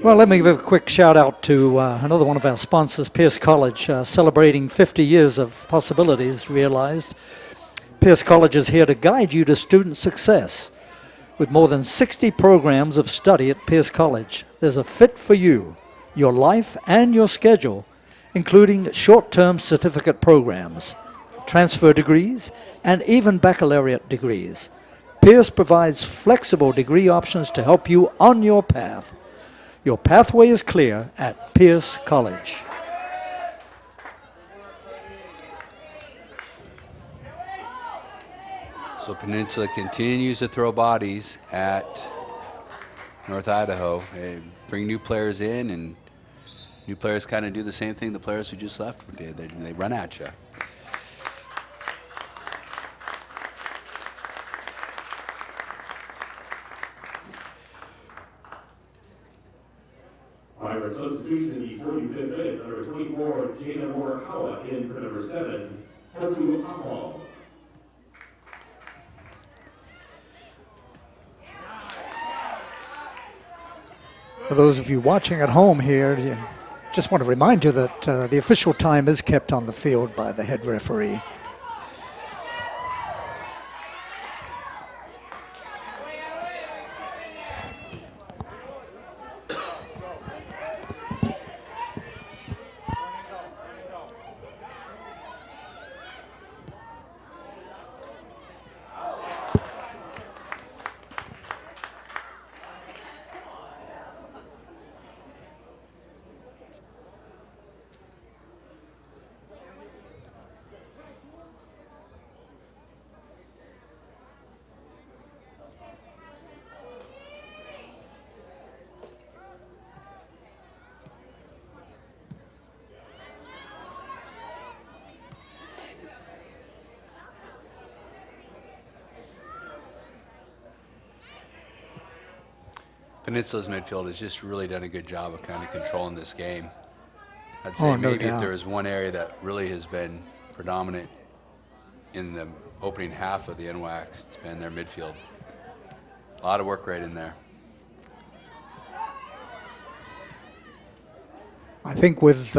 Well, let me give a quick shout out to another one of our sponsors, Pierce College, celebrating 50 years of possibilities realized. Pierce College is here to guide you to student success. With more than 60 programs of study at Pierce College, there's a fit for you, your life, and your schedule, including short-term certificate programs, transfer degrees, and even baccalaureate degrees. Pierce provides flexible degree options to help you on your path. Your pathway is clear at Pierce College. So Peninsula continues to throw bodies at North Idaho. They bring new players in, and new players kind of do the same thing the players who just left did. They run at you. By substitution in the 45th minute, number 24, Jana Morikawa in for number 7, Tukwila. For those of you watching at home here, just want to remind you that the official time is kept on the field by the head referee. Peninsula's midfield has just really done a good job of kind of controlling this game. I'd say Oh, no maybe if doubt. there is one area that really has been predominant in the opening half of the NWACs, it's been their midfield. A lot of work right in there. I think with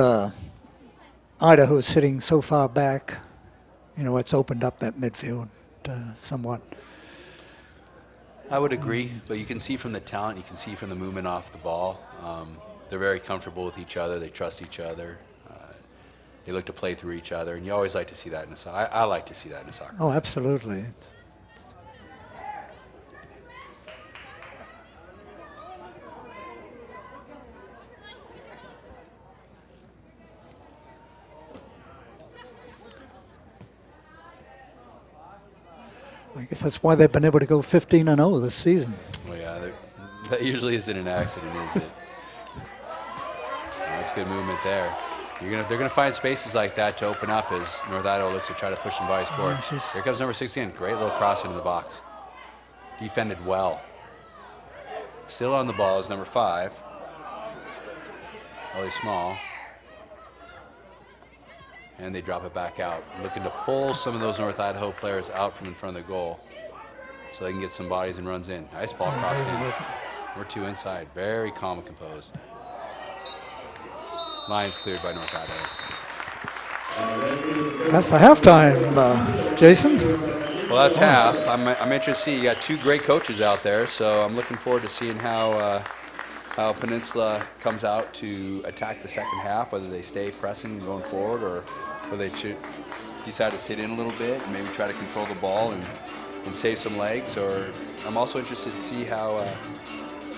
Idaho sitting so far back, it's opened up that midfield somewhat. I would agree, but you can see from the talent, you can see from the movement off the ball. They're very comfortable with each other. They trust each other. They look to play through each other, and you always like to see that in a soccer. I like to see that in a soccer. Oh, absolutely. I guess that's why they've been able to go 15-0 this season. Well, yeah, that usually isn't an accident, is it? That's good movement there. They're gonna find spaces like that to open up as North Idaho looks to try to push some bodies forward. Here comes number 16. Great little cross into the box. Defended well. Still on the ball is number 5. Really small. And they drop it back out. Looking to pull some of those North Idaho players out from in front of the goal so they can get some bodies and runs in. Nice ball cross in. Number 2 inside. Very calm and composed. Lines cleared by North Idaho. That's the halftime, Jason. Well, that's half. I'm interested to see. You got 2 great coaches out there, so I'm looking forward to seeing how Peninsula comes out to attack the second half, whether they stay pressing and going forward or whether they decide to sit in a little bit and maybe try to control the ball and save some legs. Or I'm also interested to see how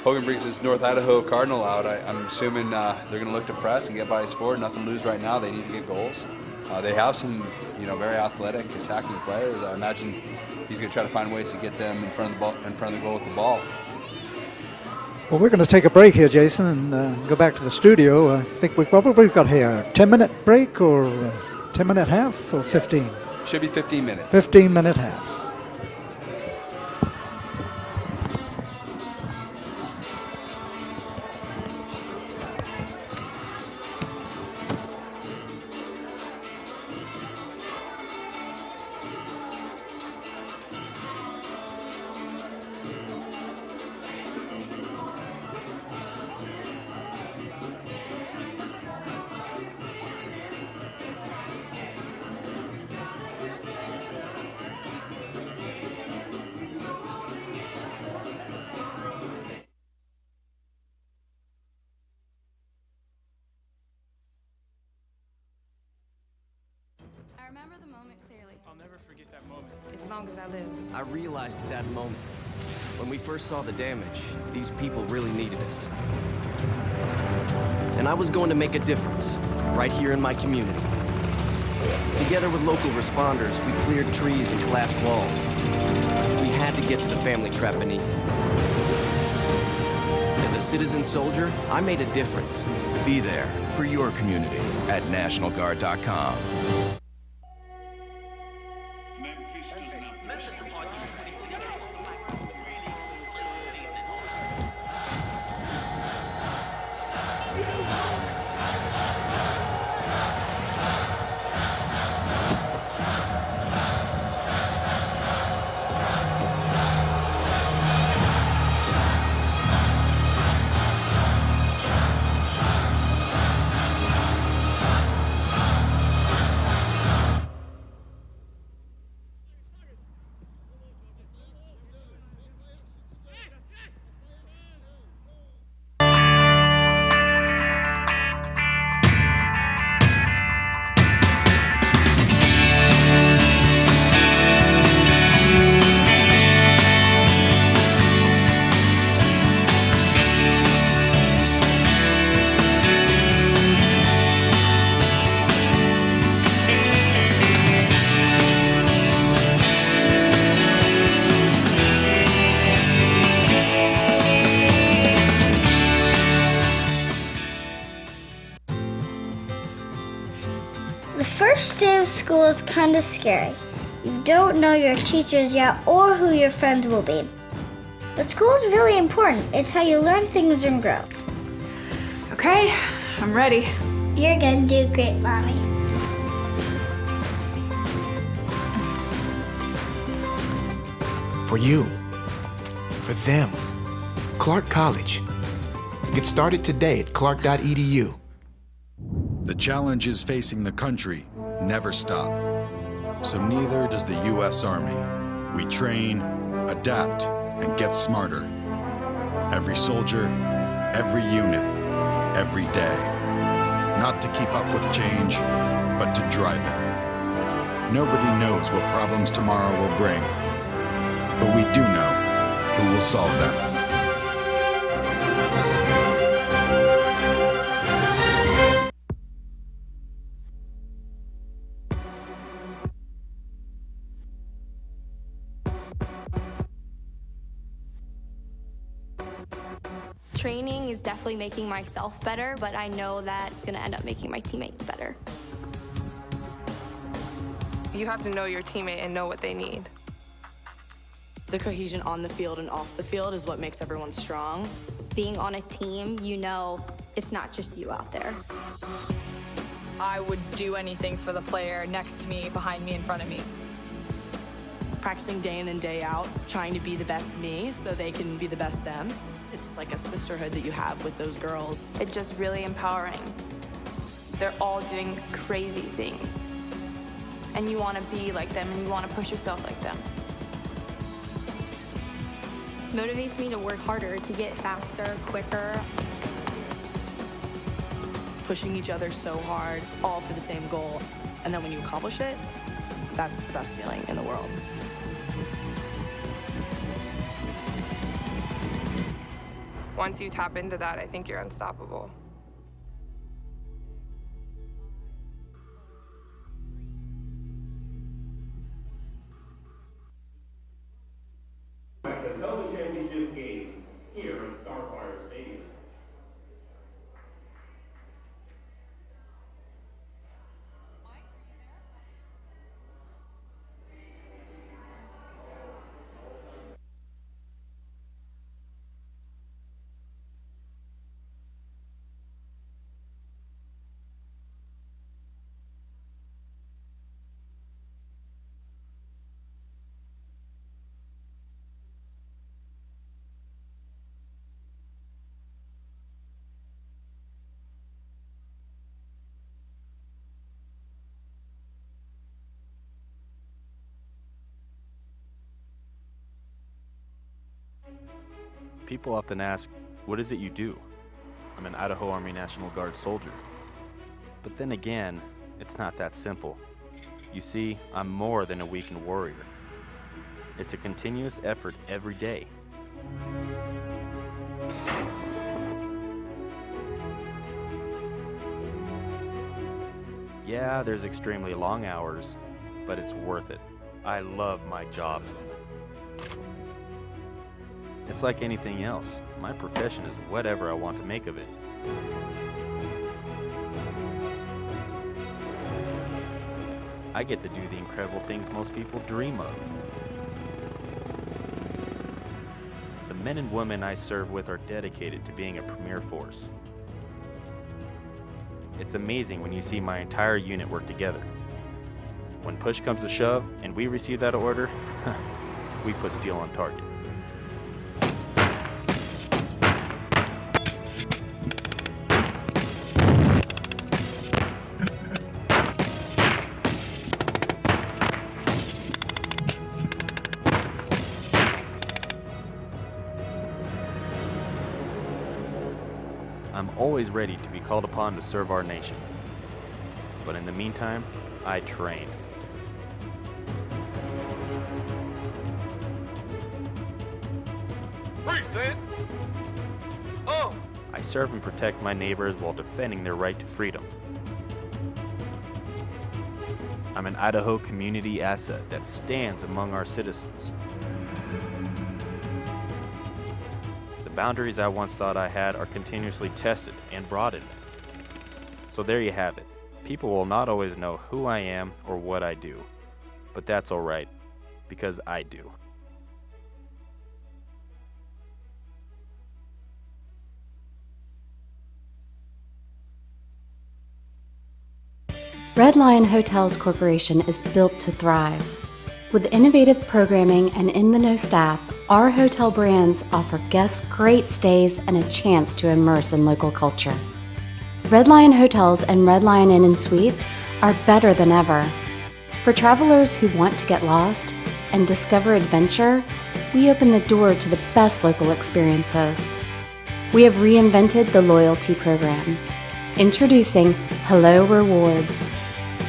Hogan brings his North Idaho Cardinal out. I'm assuming they're going to look to press and get bodies forward. Nothing to lose right now. They need to get goals. They have some, very athletic attacking players. I imagine he's going to try to find ways to get them in front of the goal with the ball. Well, we're going to take a break here, Jason, and go back to the studio. I think we've got here a 10-minute break or 10-minute half or 15? Should be 15 minutes. 15-minute halves. I remember the moment clearly. I'll never forget that moment. As long as I live. I realized at that moment, when we first saw the damage, these people really needed us. And I was going to make a difference, right here in my community. Together with local responders, we cleared trees and collapsed walls. We had to get to the family trapped beneath. As a citizen soldier, I made a difference. Be there for your community at NationalGuard.com. First day of school is kind of scary. You don't know your teachers yet or who your friends will be. But school is really important. It's how you learn things and grow. Okay, I'm ready. You're gonna do great, Mommy. For you, for them, Clark College. Get started today at clark.edu. The challenges facing the country never stop. So neither does the U.S. Army. We train, adapt, and get smarter. Every soldier, every unit, every day. Not to keep up with change, but to drive it. Nobody knows what problems tomorrow will bring, but we do know who will solve them. Training is definitely making myself better, but I know that it's going to end up making my teammates better. You have to know your teammate and know what they need. The cohesion on the field and off the field is what makes everyone strong. Being on a team, you know it's not just you out there. I would do anything for the player next to me, behind me, in front of me. Practicing day in and day out, trying to be the best me so they can be the best them. It's like a sisterhood that you have with those girls. It's just really empowering. They're all doing crazy things. And you want to be like them and you want to push yourself like them. Motivates me to work harder, to get faster, quicker. Pushing each other so hard, all for the same goal. And then when you accomplish it, that's the best feeling in the world. Once you tap into that, I think you're unstoppable. Has held the championship games here at Starfire Stadium. People often ask, what is it you do? I'm an Idaho Army National Guard soldier. But then again, it's not that simple. You see, I'm more than a weekend warrior. It's a continuous effort every day. Yeah, there's extremely long hours, but it's worth it. I love my job. It's like anything else. My profession is whatever I want to make of it. I get to do the incredible things most people dream of. The men and women I serve with are dedicated to being a premier force. It's amazing when you see my entire unit work together. When push comes to shove and we receive that order, we put steel on target. I'm always ready to be called upon to serve our nation. But in the meantime, I train. Present. Oh! I serve and protect my neighbors while defending their right to freedom. I'm an Idaho community asset that stands among our citizens. The boundaries I once thought I had are continuously tested and broadened. So there you have it. People will not always know who I am or what I do. But that's alright, because I do. Red Lion Hotels Corporation is built to thrive. With innovative programming and in-the-know staff, our hotel brands offer guests great stays and a chance to immerse in local culture. Red Lion Hotels and Red Lion Inn and Suites are better than ever. For travelers who want to get lost and discover adventure, we open the door to the best local experiences. We have reinvented the loyalty program. Introducing Hello Rewards,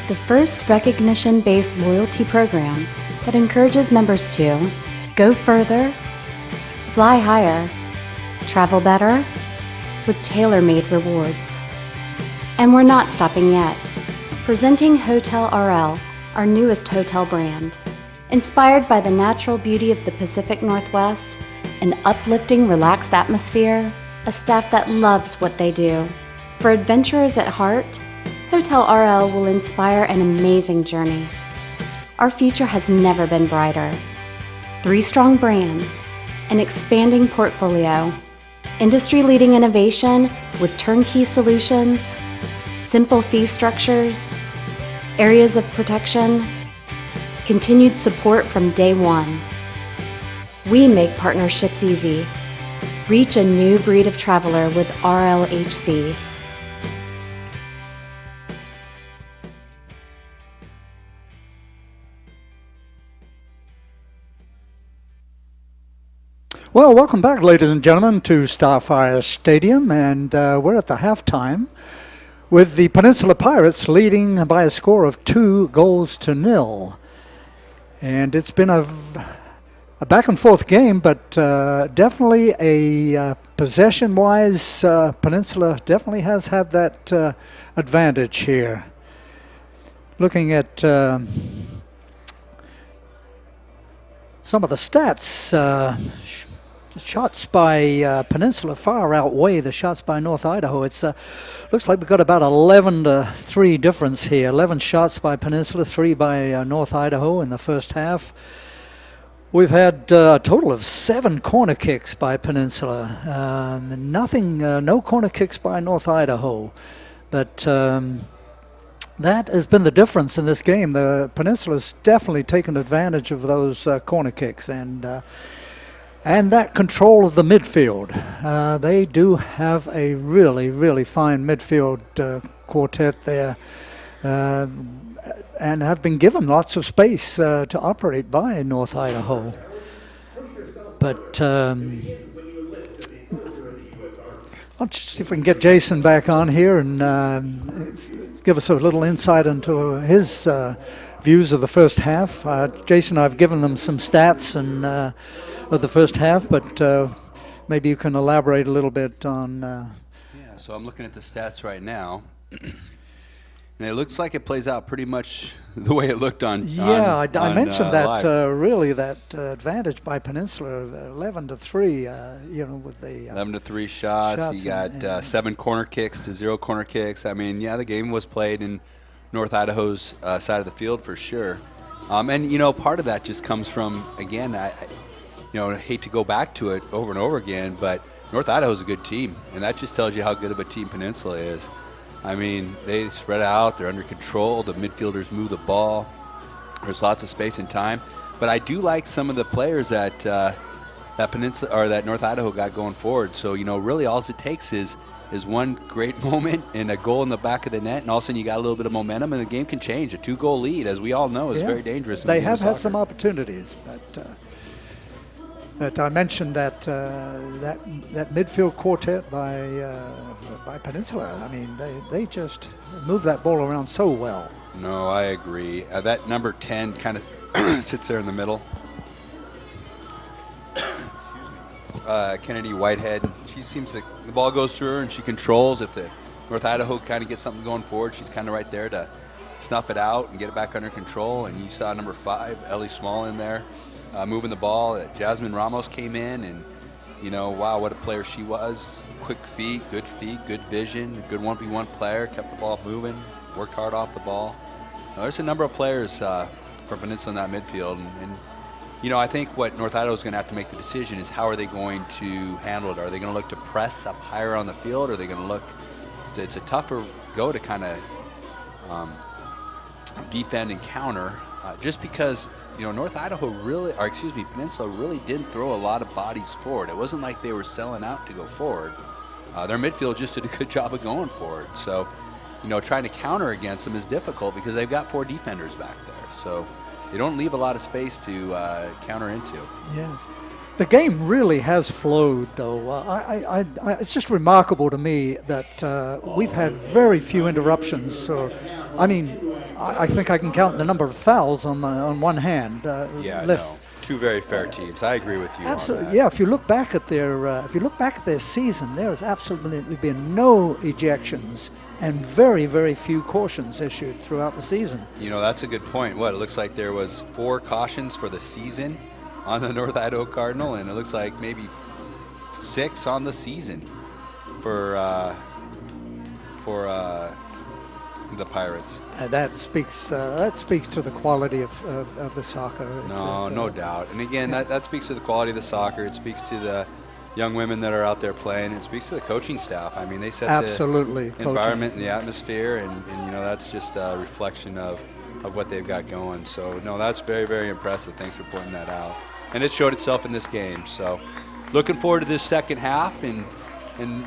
the first recognition-based loyalty program that encourages members to go further, fly higher, travel better, with tailor-made rewards. And we're not stopping yet. Presenting Hotel RL, our newest hotel brand. Inspired by the natural beauty of the Pacific Northwest, an uplifting, relaxed atmosphere, a staff that loves what they do. For adventurers at heart, Hotel RL will inspire an amazing journey. Our future has never been brighter. 3 strong brands, an expanding portfolio, industry-leading innovation with turnkey solutions, simple fee structures, areas of protection, continued support from day one. We make partnerships easy. Reach a new breed of traveler with RLHC. Well, welcome back, ladies and gentlemen, to Starfire Stadium, and we're at the halftime with the Peninsula Pirates leading by a score of 2-0. And it's been a back-and-forth game, but definitely a possession-wise, Peninsula definitely has had that advantage here. Looking at some of the stats, shots by Peninsula far outweigh the shots by North Idaho. It's looks like we've got about 11-3 difference here. 11 shots by Peninsula, 3 by North Idaho in the first half. We've had a total of 7 corner kicks by Peninsula. No corner kicks by North Idaho. But that has been the difference in this game. The Peninsula's definitely taken advantage of those corner kicks and that control of the midfield. They do have a really, really fine midfield quartet there, and have been given lots of space to operate by North Idaho. But I'll just see if we can get Jason back on here and give us a little insight into his views of the first half. Jason, I've given them some stats of the first half, but maybe you can elaborate a little bit on... Yeah, so I'm looking at the stats right now, and it looks like it plays out pretty much the way it looked on I mentioned that live. that advantage by Peninsula, 11-3, with the... 11-3 shots. You got 7 corner kicks to 0 corner kicks. I mean, yeah, the game was played in North Idaho's side of the field for sure. And, part of that just comes from, again, I hate to go back to it over and over again, but North Idaho's a good team, and that just tells you how good of a team Peninsula is. I mean, they spread out, they're under control, the midfielders move the ball, there's lots of space and time. But I do like some of the players that Peninsula or that North Idaho got going forward. So, really all it takes is one great moment and a goal in the back of the net, and all of a sudden you got a little bit of momentum, and the game can change. A 2-goal lead, as we all know, is very dangerous. They have had some opportunities, but I mentioned that midfield quartet by Peninsula. I mean, they just move that ball around so well. No, I agree. That number 10 kind of sits there in the middle. Kennedy Whitehead. She seems to, the ball goes through her and she controls. If the North Idaho kind of gets something going forward, she's kind of right there to snuff it out and get it back under control. And you saw number 5, Ellie Small, in there. Moving the ball. Jasmine Ramos came in, and wow, what a player she was. Quick feet, good vision, good 1v1 player, kept the ball moving, worked hard off the ball. Now, there's a number of players from Peninsula in that midfield, and I think what North Idaho is going to have to make the decision is how are they going to handle it. Are they going to look to press up higher on the field, or are they going to look, it's a tougher go to kind of defend and counter, just because Peninsula really didn't throw a lot of bodies forward. It wasn't like they were selling out to go forward. Their midfield just did a good job of going forward. So, trying to counter against them is difficult because they've got 4 defenders back there. So they don't leave a lot of space to counter into. Yes. The game really has flowed, though. It's just remarkable to me that we've had very few interruptions. So, I think I can count the number of fouls on one hand. Two very fair teams. I agree with you. Absolutely, on that. yeah. If you look back at their season, there has absolutely been no ejections and very, very few cautions issued throughout the season. That's a good point. It looks like there was 4 cautions for the season on the North Idaho Cardinal, and it looks like maybe 6 on the season for the Pirates. That speaks to the quality of the soccer. No doubt. And again, that speaks to the quality of the soccer. It speaks to the young women that are out there playing. It speaks to the coaching staff. They set the environment and the atmosphere, and that's just a reflection of what they've got going. So, no, that's very, very impressive. Thanks for pointing that out. And it showed itself in this game. So, looking forward to this second half and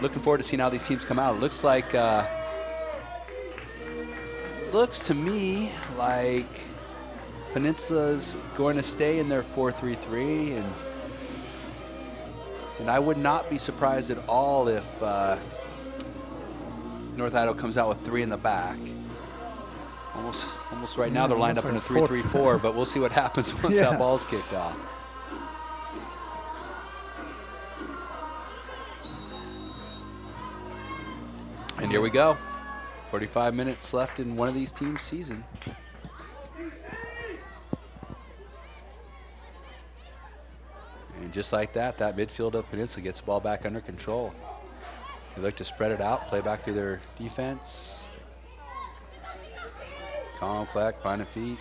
looking forward to seeing how these teams come out. It looks like looks to me like Peninsula's going to stay in their 4-3-3, and I would not be surprised at all if North Idaho comes out with 3 in the back. Almost right now they're lined up in a 3-3-4, but we'll see what happens once that ball's kicked off. And here we go. 45 minutes left in one of these teams' season. And just like that midfield of Peninsula gets the ball back under control. They look to spread it out, play back through their defense. Calm, collect, finding feet.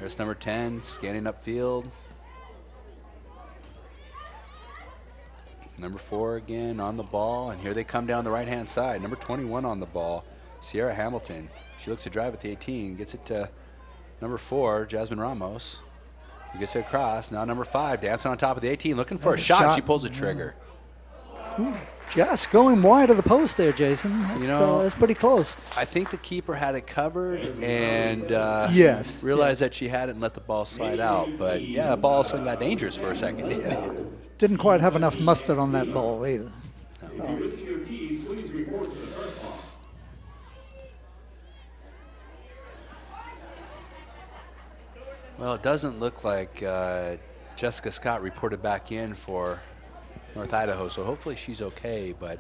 Here's number 10, scanning upfield. Number 4 again on the ball, and here they come down the right-hand side. Number 21 on the ball, Sierra Hamilton. She looks to drive at the 18, gets it to number 4, Jasmine Ramos. Who gets it across. Now number 5, dancing on top of the 18, looking for a shot. She pulls the trigger. Just going wide of the post there, Jason. That's pretty close. I think the keeper had it covered and realized that she hadn't let the ball slide out. But, the ball also got dangerous for a second. Didn't quite have enough mustard on that ball either. Well, it doesn't look like Jessica Scott reported back in for North Idaho, so hopefully she's okay, but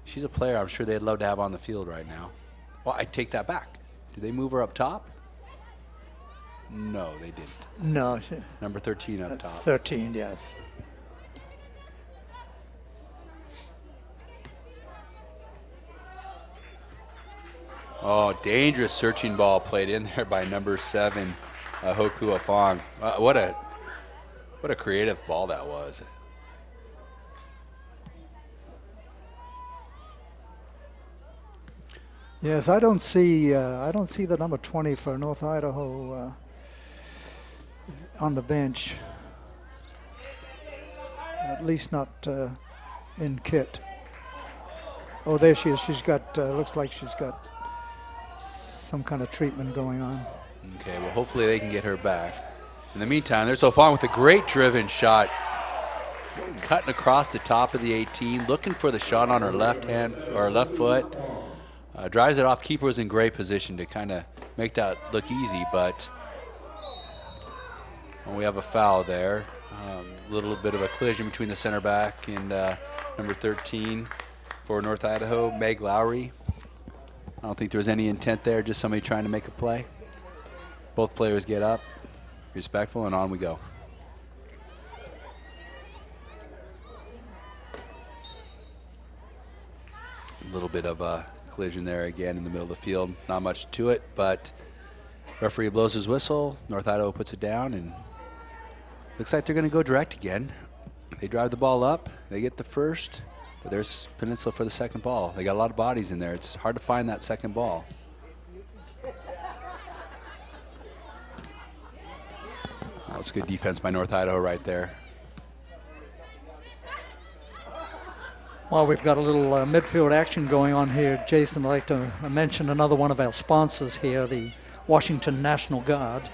she's a player I'm sure they'd love to have on the field right now. Well, I take that back. Did they move her up top? No, they didn't. No. Number 13 up top. 13, yes. Oh, dangerous searching ball played in there by number 7, Hoku Afong. What a creative ball that was. Yes, I don't see the number 20 for North Idaho on the bench. At least not in kit. Oh, there she is. She's got looks like she's got some kind of treatment going on. Okay, well, hopefully they can get her back. In the meantime, there's Ofong with a great driven shot, cutting across the top of the 18, looking for the shot on her left hand or left foot. Drives it off. Keeper was in great position to kind of make that look easy, but we have a foul there. A little bit of a collision between the center back and number 13 for North Idaho, Meg Lowry. I don't think there was any intent there, just somebody trying to make a play. Both players get up, respectful, and on we go. A little bit of a collision there again in the middle of the field. Not much to it, but referee blows his whistle. North Idaho puts it down, and looks like they're going to go direct again. They drive the ball up. They get the first. But there's Peninsula for the second ball. They got a lot of bodies in there. It's hard to find that second ball. That's good defense by North Idaho right there. While we've got a little midfield action going on here, Jason, I'd like to mention another one of our sponsors here, the Washington National Guard.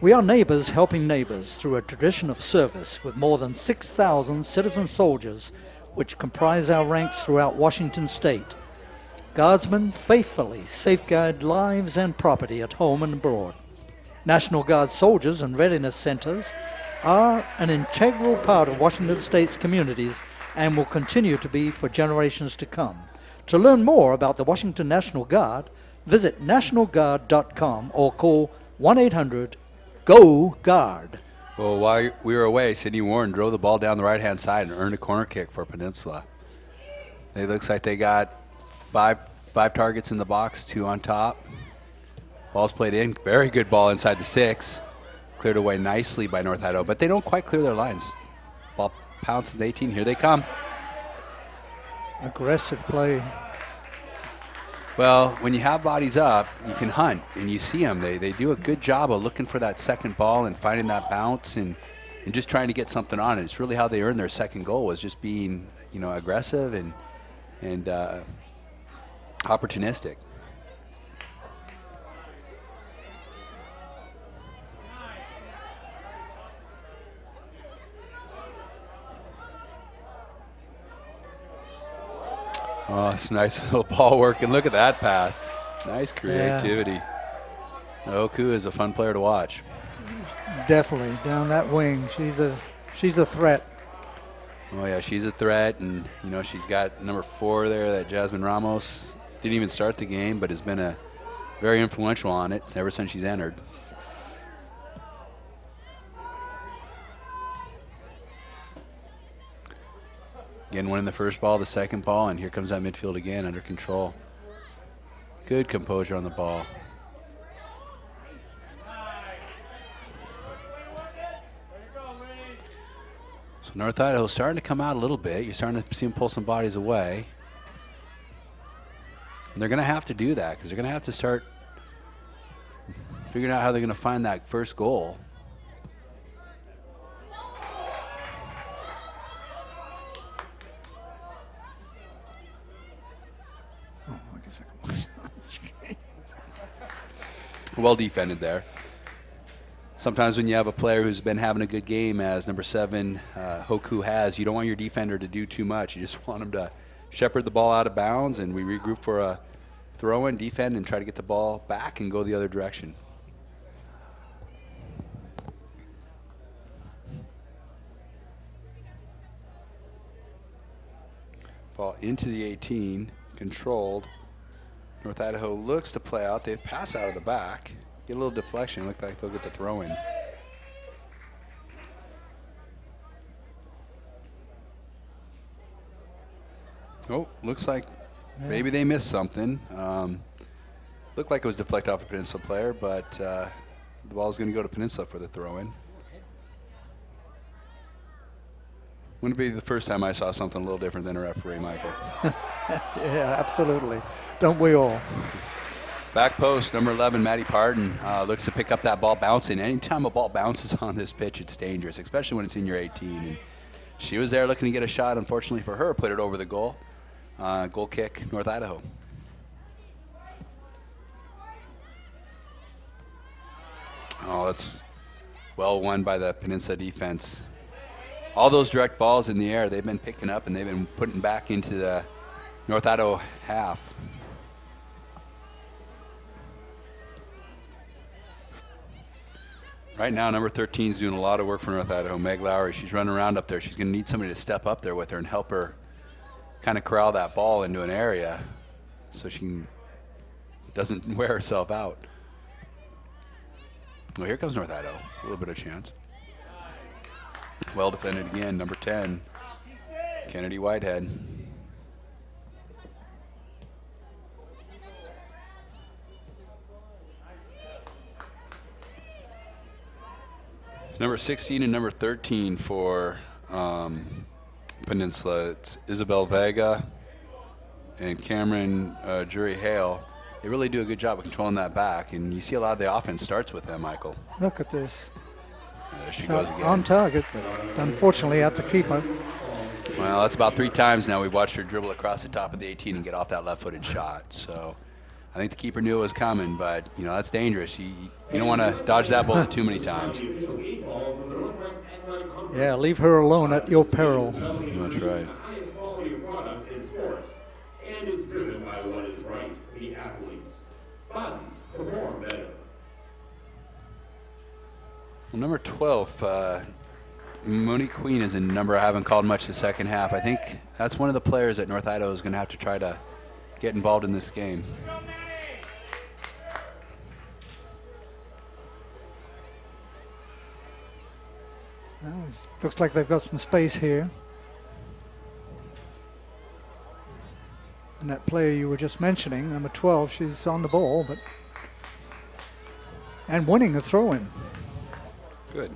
We are neighbors helping neighbors through a tradition of service with more than 6,000 citizen soldiers which comprise our ranks throughout Washington state. Guardsmen faithfully safeguard lives and property at home and abroad. National Guard soldiers and readiness centers are an integral part of Washington state's communities and will continue to be for generations to come. To learn more about the Washington National Guard, visit nationalguard.com or call 1-800-GO-GUARD. Well, while we were away, Sidney Warren drove the ball down the right-hand side and earned a corner kick for Peninsula. It looks like they got five targets in the box, 2 on top. Ball's played in. Very good ball inside the 6. Cleared away nicely by North Idaho, but they don't quite clear their lines. Ball pounces the 18. Here they come. Aggressive play. Well, when you have bodies up, you can hunt, and you see them. They do a good job of looking for that second ball and finding that bounce and just trying to get something on it. It's really how they earned their second goal, was just being, aggressive and opportunistic. Oh, some nice little ball work, and look at that pass. Nice creativity. Yeah. Oku is a fun player to watch. Definitely, down that wing. She's a threat. Oh, yeah, she's a threat, and, she's got number 4 there, that Jasmine Ramos. Didn't even start the game, but has been very influential on it ever since she's entered. Again, winning the first ball, the second ball, and here comes that midfield again under control. Good composure on the ball. So North Idaho starting to come out a little bit. You're starting to see them pull some bodies away. And they're going to have to do that because they're going to have to start figuring out how they're going to find that first goal. Well defended there. Sometimes when you have a player who's been having a good game, as number 7 Hoku has, you don't want your defender to do too much. You just want him to shepherd the ball out of bounds, and we regroup for a throw-in, defend, and try to get the ball back and go the other direction. Ball into the 18, controlled. North Idaho looks to play out. They pass out of the back. Get a little deflection. Look like they'll get the throw in. Oh, looks like maybe they missed something. Looked like it was deflected off a Peninsula player, but the ball's going to go to Peninsula for the throw in. Wouldn't it be the first time I saw something a little different than a referee, Michael? Yeah, absolutely. Don't we all? Back post, number 11, Maddie Pardon, looks to pick up that ball bouncing. Anytime a ball bounces on this pitch, it's dangerous, especially when it's in your 18. And she was there looking to get a shot. Unfortunately for her, put it over the goal. Goal kick, North Idaho. Oh, that's well won by the Peninsula defense. All those direct balls in the air, they've been picking up and they've been putting back into the North Idaho half. Right now, number 13 is doing a lot of work for North Idaho. Meg Lowry, she's running around up there. She's going to need somebody to step up there with her and help her kind of corral that ball into an area so she doesn't wear herself out. Well, here comes North Idaho. A little bit of chance. Well defended again, number 10, Kennedy Whitehead. Number 16 and number 13 for Peninsula. It's Isabel Vega and Cameron Jury Hale. They really do a good job of controlling that back, and you see a lot of the offense starts with them, Michael. Look at this. There she goes again. On target, but unfortunately at the keeper. Well, that's about 3 times now we've watched her dribble across the top of the 18 and get off that left-footed shot. So I think the keeper knew it was coming, but, you know, that's dangerous. You don't want to dodge that bullet too many times. Yeah, leave her alone at your peril. That's right. And is driven by what is right for the athletes. But perform better. Well, number 12, Monique Queen is a number I haven't called much the second half. I think that's one of the players that North Idaho is going to have to try to get involved in this game. Well, looks like they've got some space here. And that player you were just mentioning, number 12, she's on the ball, but and winning a throw-in. Good.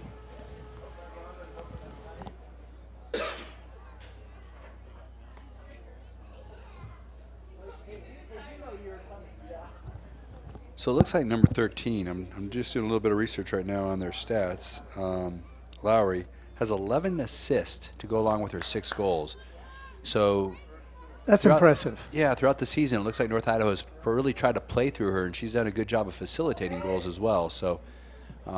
So it looks like number 13, I'm just doing a little bit of research right now on their stats. Lowry has 11 assists to go along with her 6 goals. So that's impressive. Yeah, throughout the season, it looks like North Idaho has really tried to play through her, and she's done a good job of facilitating goals as well. So they're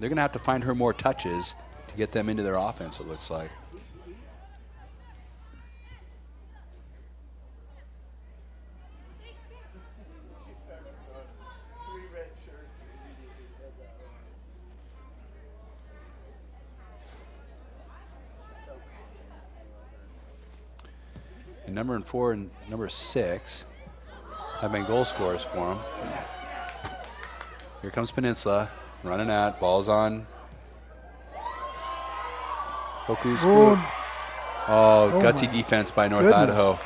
going to have to find her more touches to get them into their offense, it looks like. And number 4 and number 6 have been goal scorers for them. Here comes Peninsula, running at, ball's on Hoku's foot. Oh, gutsy defense by North Idaho.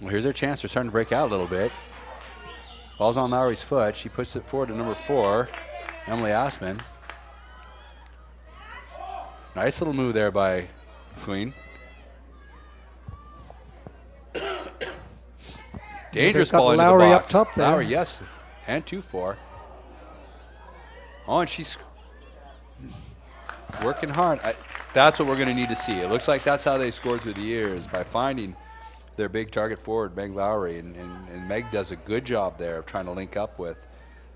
Well, here's their chance. They're starting to break out a little bit. Ball's on Lowry's foot. She puts it forward to number 4, Emily Asman. Nice little move there by Queen. Dangerous ball into Lowry the box. up top there. Lowry, yes, and 2-4. Oh, and she's working hard. That's what we're going to need to see. It looks like that's how they scored through the years, by finding their big target forward, Meg Lowry, and Meg does a good job there of trying to link up with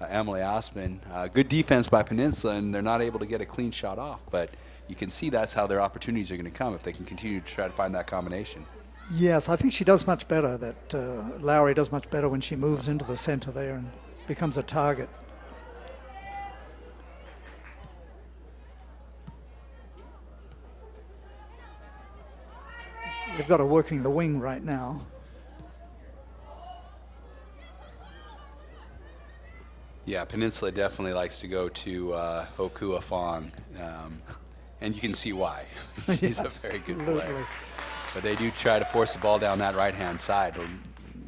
Emily Asman. Good defense by Peninsula, and they're not able to get a clean shot off, but you can see that's how their opportunities are going to come if they can continue to try to find that combination. Yes, I think she does much better, that Lowry does much better when she moves into the center there and becomes a target. They've got her working the wing right now. Yeah, Peninsula definitely likes to go to Hoku Afong, and you can see why. She's a very good player. But they do try to force the ball down that right-hand side,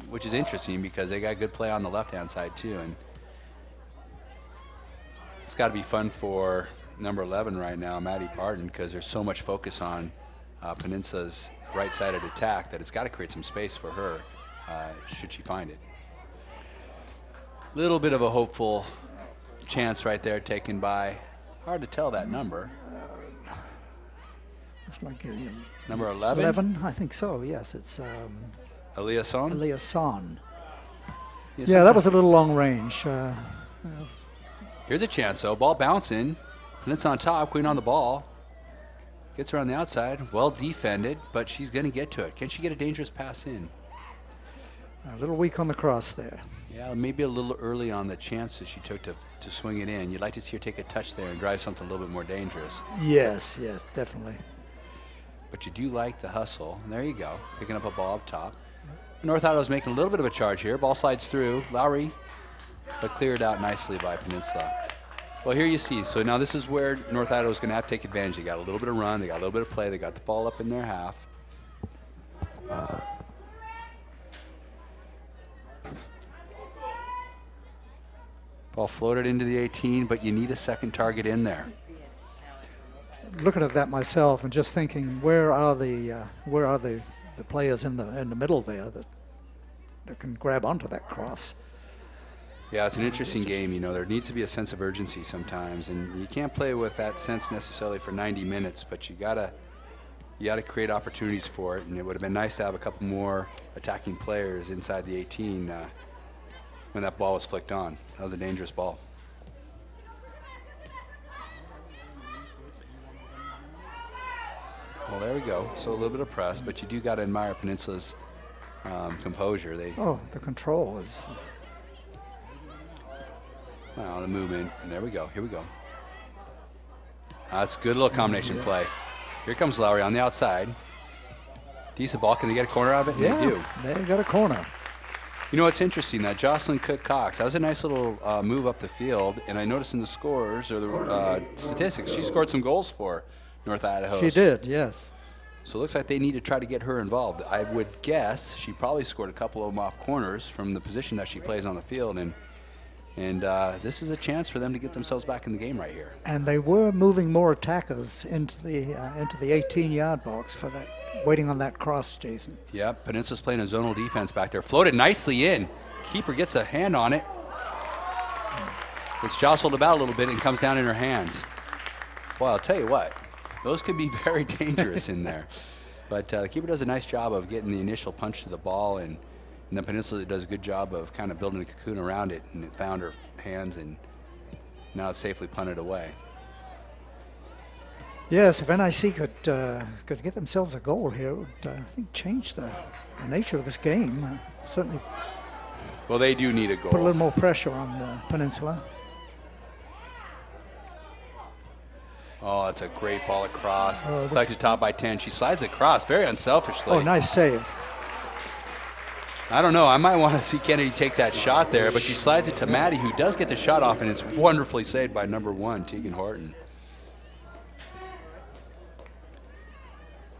which is interesting because they got good play on the left-hand side too. And it's got to be fun for number 11 right now, Maddie Pardon, because there's so much focus on Peninsula's right-sided attack that it's got to create some space for her should she find it. Little bit of a hopeful chance right there taken by, hard to tell that number. Looks like number 11? 11, I think so, yes. It's Aaliyah Son? Aaliyah Son. Yes, yeah, that was a little long range. Here's a chance, though. Ball bouncing. And it's on top. Queen on the ball. Gets her on the outside. Well defended, but she's going to get to it. Can she get a dangerous pass in? A little weak on the cross there. Yeah, maybe a little early on the chance that she took to swing it in. You'd like to see her take a touch there and drive something a little bit more dangerous. Yes, yes, definitely. But you do like the hustle. And there you go, picking up a ball up top. North Idaho's making a little bit of a charge here. Ball slides through. Lowry, but cleared out nicely by Peninsula. Well, here you see. So now this is where North Idaho's going to have to take advantage. They got a little bit of run. They got a little bit of play. They got the ball up in their half. Ball floated into the 18, but you need a second target in there. Looking at that myself and just thinking, where are the the players in the middle there that can grab onto that cross. Yeah, it's an interesting game. You know, there needs to be a sense of urgency sometimes, and you can't play with that sense necessarily for 90 minutes, but you gotta create opportunities for it, and it would have been nice to have a couple more attacking players inside the 18 when that ball was flicked on. That was a dangerous ball. Well, there we go. So a little bit of press, but you do got to admire Peninsula's composure. The control is... Well, the movement, and there we go. Here we go. That's a good little combination play. Here comes Lowry on the outside. Decent ball. Can they get a corner out of it? Yeah, they do. They got a corner. You know what's interesting? That Jocelyn Cook-Cox, that was a nice little move up the field, and I noticed in the scores or the statistics, she scored some goals for North Idaho. She did, yes. So it looks like they need to try to get her involved. I would guess she probably scored a couple of them off corners from the position that she plays on the field, and this is a chance for them to get themselves back in the game right here. And they were moving more attackers into the 18-yard box for that, waiting on that cross, Jason. Yep, Peninsula's playing a zonal defense back there. Floated nicely in. Keeper gets a hand on it. It's jostled about a little bit and comes down in her hands. Well, I'll tell you what, those could be very dangerous in there. But the keeper does a nice job of getting the initial punch to the ball, and then Peninsula does a good job of kind of building a cocoon around it, and it found her hands, and now it's safely punted away. Yes, if NIC could get themselves a goal here, it would, I think, change the nature of this game. Certainly. Well, they do need a goal. Put a little more pressure on Peninsula. Oh, that's a great ball across. Collected top by 10. She slides across very unselfishly. Oh, nice save. I don't know. I might want to see Kennedy take that shot there, but she slides it to Maddie, who does get the shot off, and it's wonderfully saved by number 1, Tegan Horton.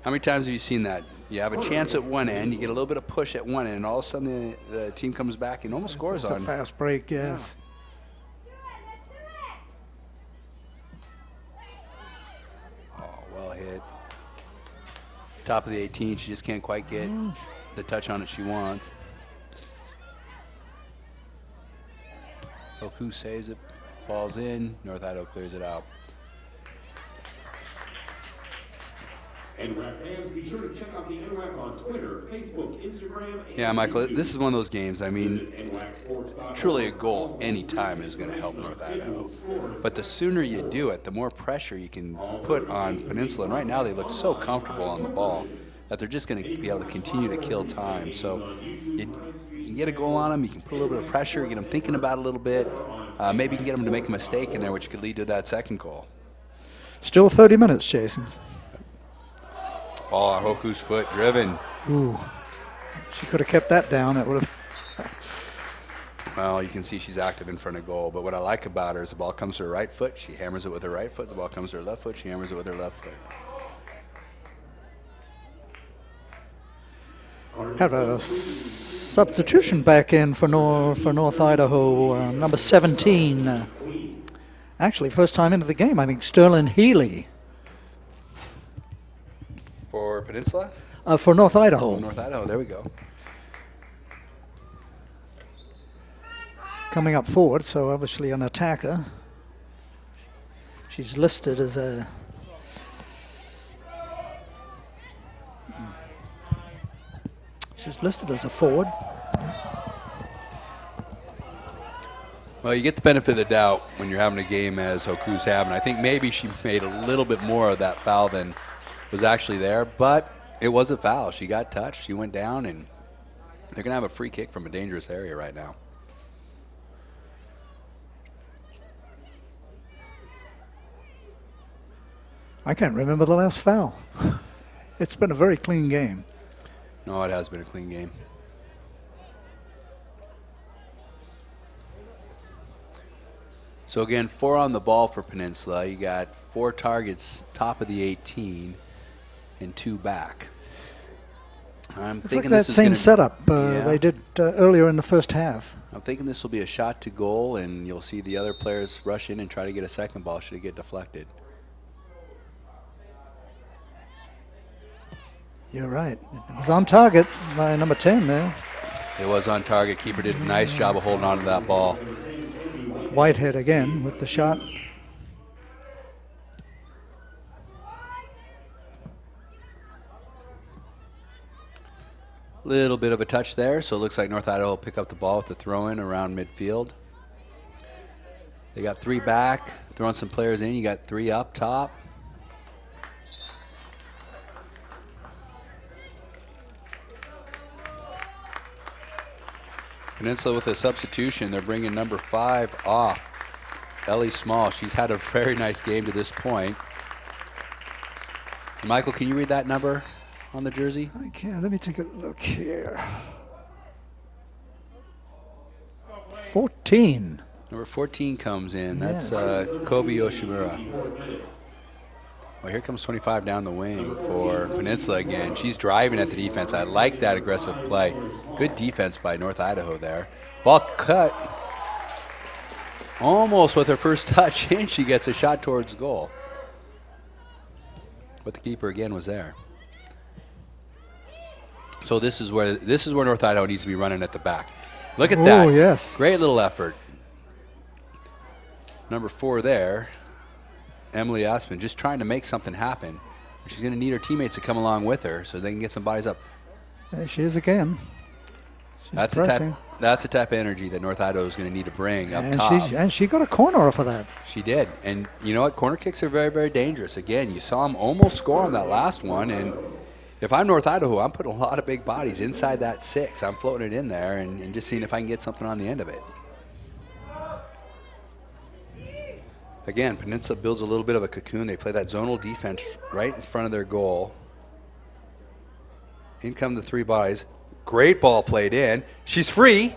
How many times have you seen that? You have a chance at one end, you get a little bit of push at one end, and all of a sudden the team comes back and almost scores on. It's a fast break, yes. Oh, well hit. Top of the 18, she just can't quite get the touch on it she wants. Oku saves it, ball's in, North Idaho clears it out. NWAC fans, be sure to check out the NWAC on Twitter, Facebook, Instagram, and Yeah, Michael, YouTube. this is one of those games, I mean, truly a goal anytime is going to help North Idaho. But the sooner you do it, the more pressure you can put on Peninsula. And right now they look so comfortable on the ball that they're just going to be able to continue to kill time. So you can get a goal on them, you can put a little bit of pressure, get them thinking about it a little bit. Maybe you can get them to make a mistake in there, which could lead to that second goal. Still 30 minutes, Jason. Ball on Hoku's foot, driven. Ooh, she could have kept that down. It would have. Well, you can see she's active in front of goal. But what I like about her is the ball comes to her right foot, she hammers it with her right foot. The ball comes to her left foot, she hammers it with her left foot. Have a substitution back in for North Idaho, number 17. Actually, first time into the game, I think Sterling Healy. For Peninsula? For North Idaho. North Idaho, there we go. Coming up forward, so obviously an attacker. She's listed as a... She's listed as a forward. Well, you get the benefit of the doubt when you're having a game as Hoku's having. I think maybe she made a little bit more of that foul than was actually there, but it was a foul. She got touched, she went down, and they're going to have a free kick from a dangerous area right now. I can't remember the last foul. It's been a very clean game. No, it has been a clean game. So again, 4 on the ball for Peninsula. You got 4 targets top of the 18 and 2 back. I'm It's thinking like this that is same gonna, setup yeah. they did earlier in the first half. I'm thinking this will be a shot to goal, and you'll see the other players rush in and try to get a second ball should it get deflected. You're right. It was on target by number 10 there. It was on target. Keeper did a nice job of holding on to that ball. Whitehead again with the shot. Little bit of a touch there, so it looks like North Idaho will pick up the ball with the throw-in around midfield. They got 3 back, throwing some players in. You got 3 up top. Peninsula with a substitution. They're bringing number 5 off, Ellie Small. She's had a very nice game to this point. Michael, can you read that number on the jersey? I can. Let me take a look here. 14. Number 14 comes in. That's Kobe Yoshimura. Well, here comes 25 down the wing for Peninsula again. She's driving at the defense. I like that aggressive play. Good defense by North Idaho there. Ball cut almost with her first touch, and she gets a shot towards goal. But the keeper again was there. So this is where North Idaho needs to be running at the back. Look at that. Oh, yes. Great little effort. Number 4 there, Emily Aspen, just trying to make something happen. She's going to need her teammates to come along with her so they can get some bodies up. There she is again. That's the type of energy that North Idaho is going to need to bring up top. And she got a corner off of that. She did. And you know what? Corner kicks are very, very dangerous. Again, you saw them almost score on that last one. And if I'm North Idaho, I'm putting a lot of big bodies inside that 6. I'm floating it in there and just seeing if I can get something on the end of it. Again, Peninsula builds a little bit of a cocoon. They play that zonal defense right in front of their goal. In come the 3 bodies. Great ball played in. She's free.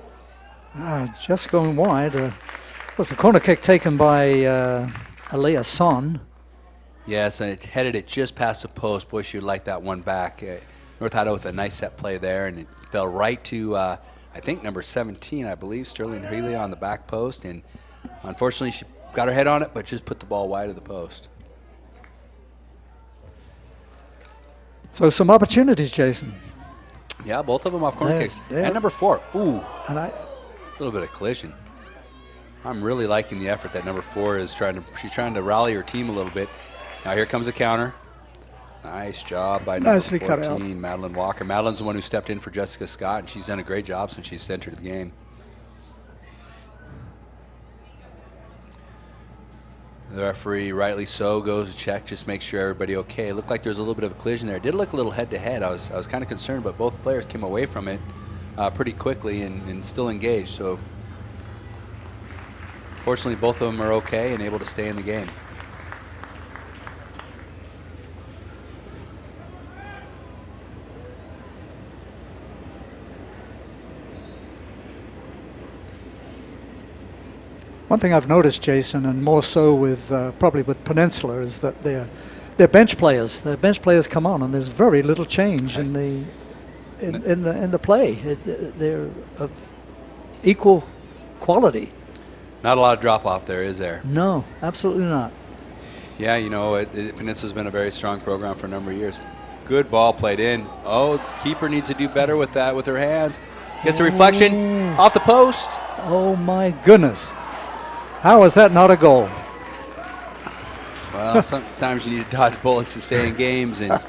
Just going wide. Was the corner kick taken by Aliyah Son? Yes, and it headed it just past the post. Boy, she would like that one back. North Idaho with a nice set play there, and it fell right to, I think, number 17, I believe, Sterling Healy on the back post. And unfortunately, she got her head on it, but just put the ball wide of the post. So some opportunities, Jason. Yeah, both of them off corner kicks. And number 4. Ooh, and a little bit of collision. I'm really liking the effort that number 4 is she's trying to rally her team a little bit. Now here comes a counter. Nice job by number 14, Madeline Walker. Madeline's the one who stepped in for Jessica Scott, and she's done a great job since she's entered the game. The referee, rightly so, goes to check, just make sure everybody okay. It looked like there was a little bit of a collision there. It did look a little head-to-head. I was kind of concerned, but both players came away from it pretty quickly and still engaged. So fortunately, both of them are okay and able to stay in the game. One thing I've noticed, Jason, and more so with probably with Peninsula, is that they're bench players. Their bench players come on, and there's very little change in the play. They're of equal quality. Not a lot of drop off there, is there? No, absolutely not. Yeah, you know, Peninsula's been a very strong program for a number of years. Good ball played in. Oh, keeper needs to do better with that with her hands. Gets a reflection off the post. Oh my goodness. How is that not a goal? Well, sometimes you need to dodge bullets to stay in games. And,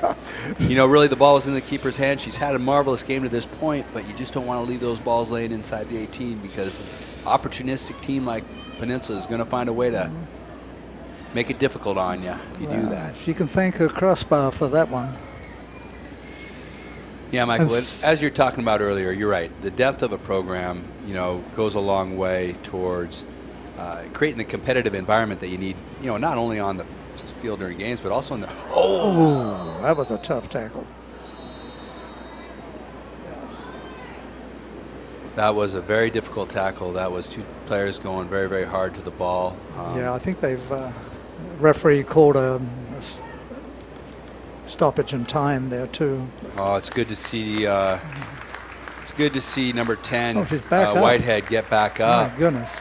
you know, really the ball was in the keeper's hand. She's had a marvelous game to this point, but you just don't want to leave those balls laying inside the 18 because opportunistic team like Peninsula is going to find a way to make it difficult on you if you do that. She can thank her crossbar for that one. Yeah, Michael, as you're talking about earlier, you're right. The depth of a program, you know, goes a long way towards creating the competitive environment that you need, you know, not only on the field during games, but also in the... Oh, that was a tough tackle. That was a very difficult tackle. That was 2 players going very, very hard to the ball. Yeah, I think they've referee called a stoppage in time there too. Oh, it's good to see. It's good to see number 10, Whitehead, get back up. My goodness.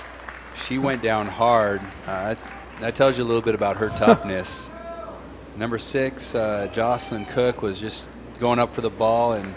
She went down hard. That tells you a little bit about her toughness. Number 6, Jocelyn Cook, was just going up for the ball, and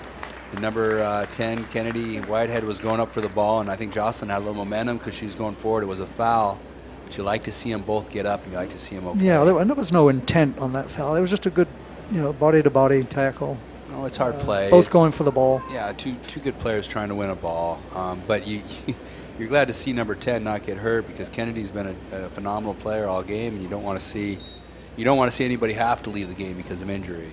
the number 10, Kennedy Whitehead, was going up for the ball, and I think Jocelyn had a little momentum because she was going forward. It was a foul, but you like to see them both get up, and you like to see them okay. Yeah, there was no intent on that foul. It was just a good, body-to-body tackle. Oh, it's hard play. Both going for the ball. Yeah, two good players trying to win a ball, but you're glad to see number 10 not get hurt, because Kennedy's been a phenomenal player all game, and you don't want to see anybody have to leave the game because of injury.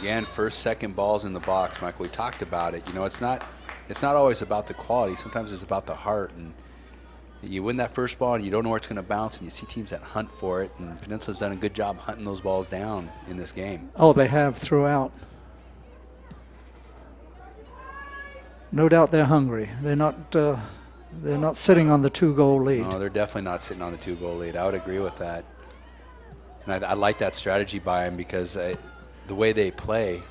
Again, first, second balls in the box, Michael. We talked about it. It's not always about the quality. Sometimes it's about the heart. And you win that first ball, and you don't know where it's going to bounce, and you see teams that hunt for it. And Peninsula's done a good job hunting those balls down in this game. Oh, they have throughout. No doubt they're hungry. They're not sitting on the 2-goal lead. No, they're definitely not sitting on the 2-goal lead. I would agree with that. And I like that strategy by them, because the way they play,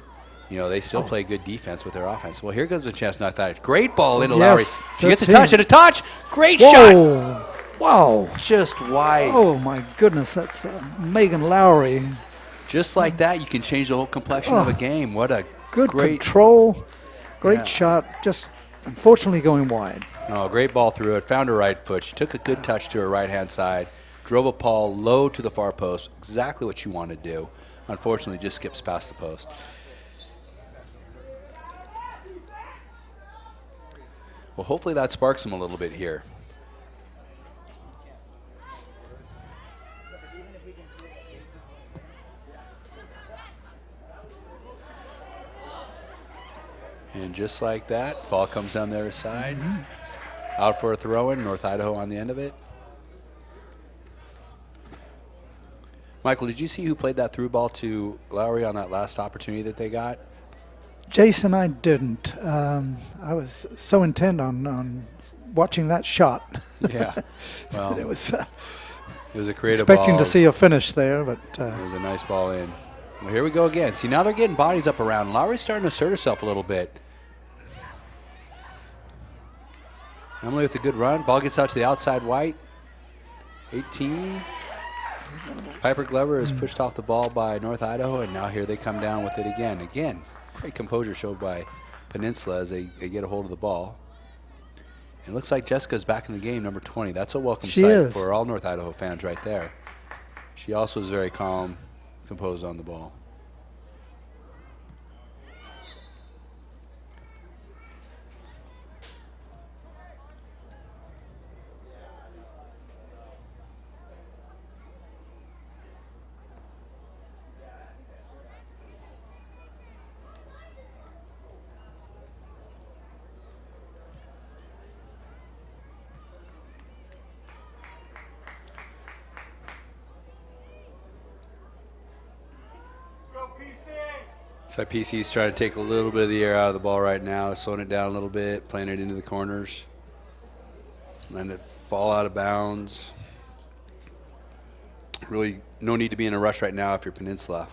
they still play good defense with their offense. Well, here goes the chance. Not that great ball into Lowry. She gets a touch and a touch. Great shot. Wow. Just wide. Oh, my goodness. That's Megan Lowry. Just like that, you can change the whole complexion of a game. What a good great control. Great shot. Just unfortunately going wide. Oh, great ball through it. Found her right foot. She took a good touch to her right-hand side. Drove a ball low to the far post. Exactly what you want to do. Unfortunately, just skips past the post. Well, hopefully that sparks them a little bit here. And just like that, ball comes down the other side. Out for a throw-in, North Idaho on the end of it. Michael, did you see who played that through ball to Lowry on that last opportunity that they got? Jason, I didn't. I was so intent on watching that shot. Yeah, well, it was a creative expecting ball. to see a finish there, but it was a nice ball in. Well, here we go again. See, now they're getting bodies up around. Lowry's starting to assert herself a little bit. Emily with a good run. Ball gets out to the outside white. 18. Piper Glover is pushed off the ball by North Idaho, and now here they come down with it again. Again, great composure showed by Peninsula as they get a hold of the ball. It looks like Jessica's back in the game, number 20. That's a welcome sight for all North Idaho fans right there. She also is very calm, composed on the ball. So PC's trying to take a little bit of the air out of the ball right now, slowing it down a little bit, playing it into the corners, letting it fall out of bounds. Really no need to be in a rush right now if you're Peninsula.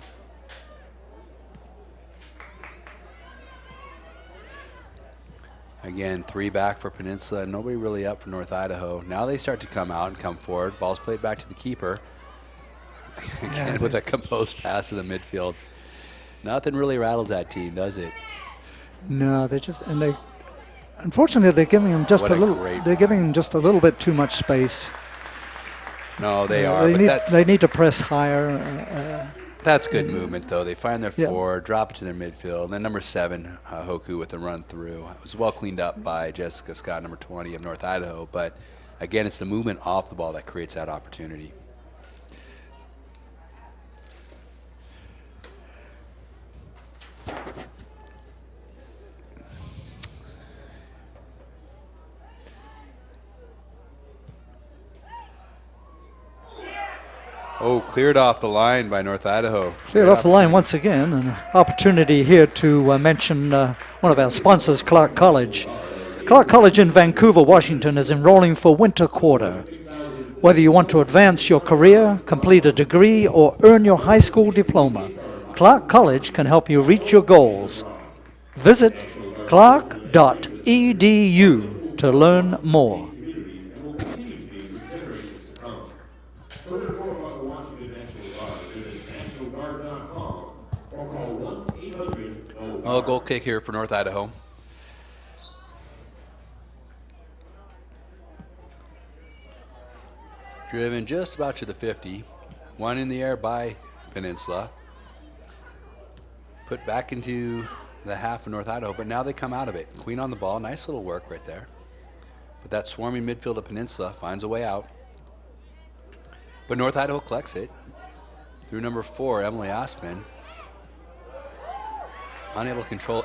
Again, 3 back for Peninsula, nobody really up for North Idaho. Now they start to come out and come forward. Ball's played back to the keeper. Again, with a composed pass to the midfield. Nothing really rattles that team, does it? No, unfortunately they're giving them just a little bit too much space. No, they are. They need to press higher. That's good movement, though. They find their forward, drop it to their midfield. And then number 7, Hoku with a run through. It was well cleaned up by Jessica Scott, number 20 of North Idaho. But again, it's the movement off the ball that creates that opportunity. Oh, cleared off the line by North Idaho. Cleared off the line once again. An opportunity here to mention one of our sponsors, Clark College. Clark College in Vancouver, Washington is enrolling for winter quarter. Whether you want to advance your career, complete a degree, or earn your high school diploma, Clark College can help you reach your goals. Visit clark.edu to learn more. Oh, goal kick here for North Idaho. Driven just about to the 50. One in the air by Peninsula. Put back into the half of North Idaho, but now they come out of it. Queen on the ball. Nice little work right there. But that swarming midfield of Peninsula finds a way out. But North Idaho collects it through number 4, Emily Aspen. Unable to control.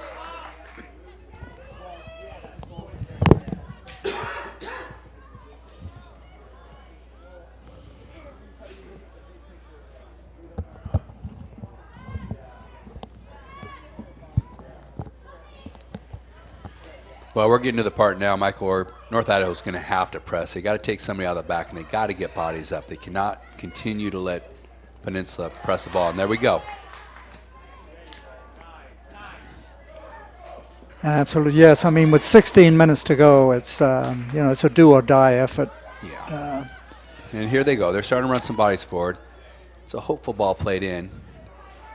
Well, we're getting to the part now, Michael, where North Idaho's going to have to press. They got to take somebody out of the back, and they got to get bodies up. They cannot continue to let Peninsula press the ball. And there we go. Absolutely, yes. I mean, with 16 minutes to go, it's it's a do or die effort. Yeah. And here they go. They're starting to run some bodies forward. It's a hopeful ball played in.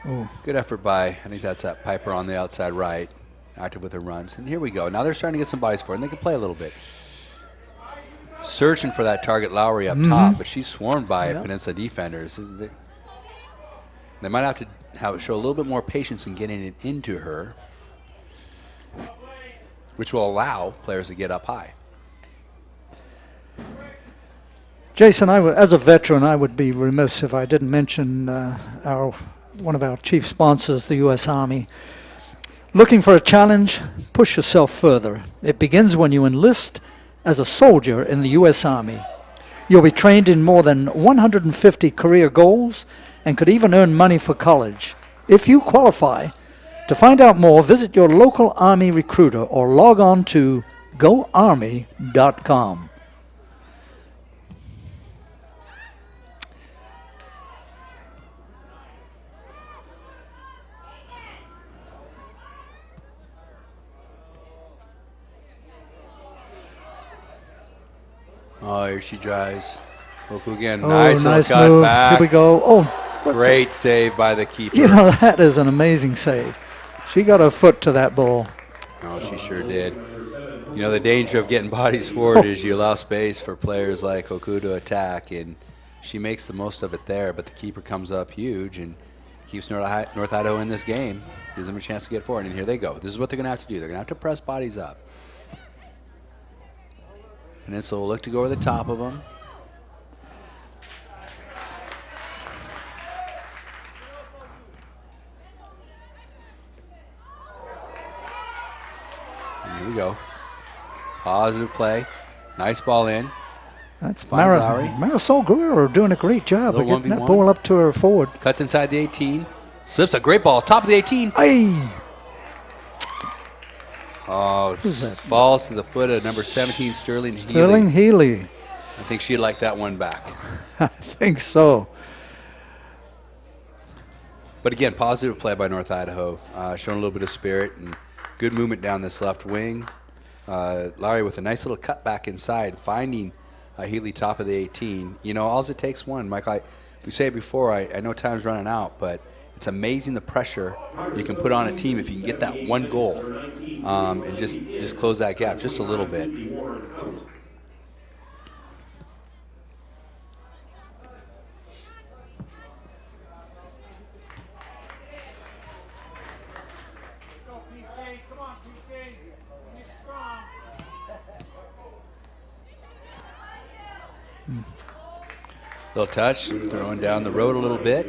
Ooh. Good effort by, I think that's that Piper on the outside right, active with her runs. And here we go. Now they're starting to get some bodies forward, and they can play a little bit. Searching for that target Lowry up top, but she's swarmed by Peninsula defenders. They might have to show a little bit more patience in getting it into her, which will allow players to get up high. Jason, as a veteran, I would be remiss if I didn't mention one of our chief sponsors, the U.S. Army. Looking for a challenge? Push yourself further. It begins when you enlist as a soldier in the U.S. Army. You'll be trained in more than 150 career goals and could even earn money for college. If you qualify, to find out more, visit your local Army recruiter or log on to goarmy.com. Oh, here she drives. Oku again. Oh, nice cut move. back. Here we go. Oh, great save by the keeper. You know, that is an amazing save. She got her foot to that ball. Oh, she sure did. You know, the danger of getting bodies forward is you allow space for players like Oku to attack, and she makes the most of it there, but the keeper comes up huge and keeps North Idaho in this game, gives them a chance to get forward, and here they go. This is what they're going to have to do. They're going to have to press bodies up. Peninsula will look to go over the top of them. And here we go. Positive play. Nice ball in. That's Marisol Guerrero doing a great job of getting that ball up to her forward. Cuts inside the 18. Slips a great ball. Top of the 18. Hey! Oh, falls to the foot of number 17, Sterling Healy. Sterling Healy. I think she'd like that one back. I think so. But again, positive play by North Idaho, showing a little bit of spirit and good movement down this left wing. Larry with a nice little cut back inside, finding Healy top of the 18. You know, all it takes one. Mike, we say it before, I know time's running out, but it's amazing the pressure you can put on a team if you can get that one goal and just close that gap just a little bit. Little touch, throwing down the road a little bit.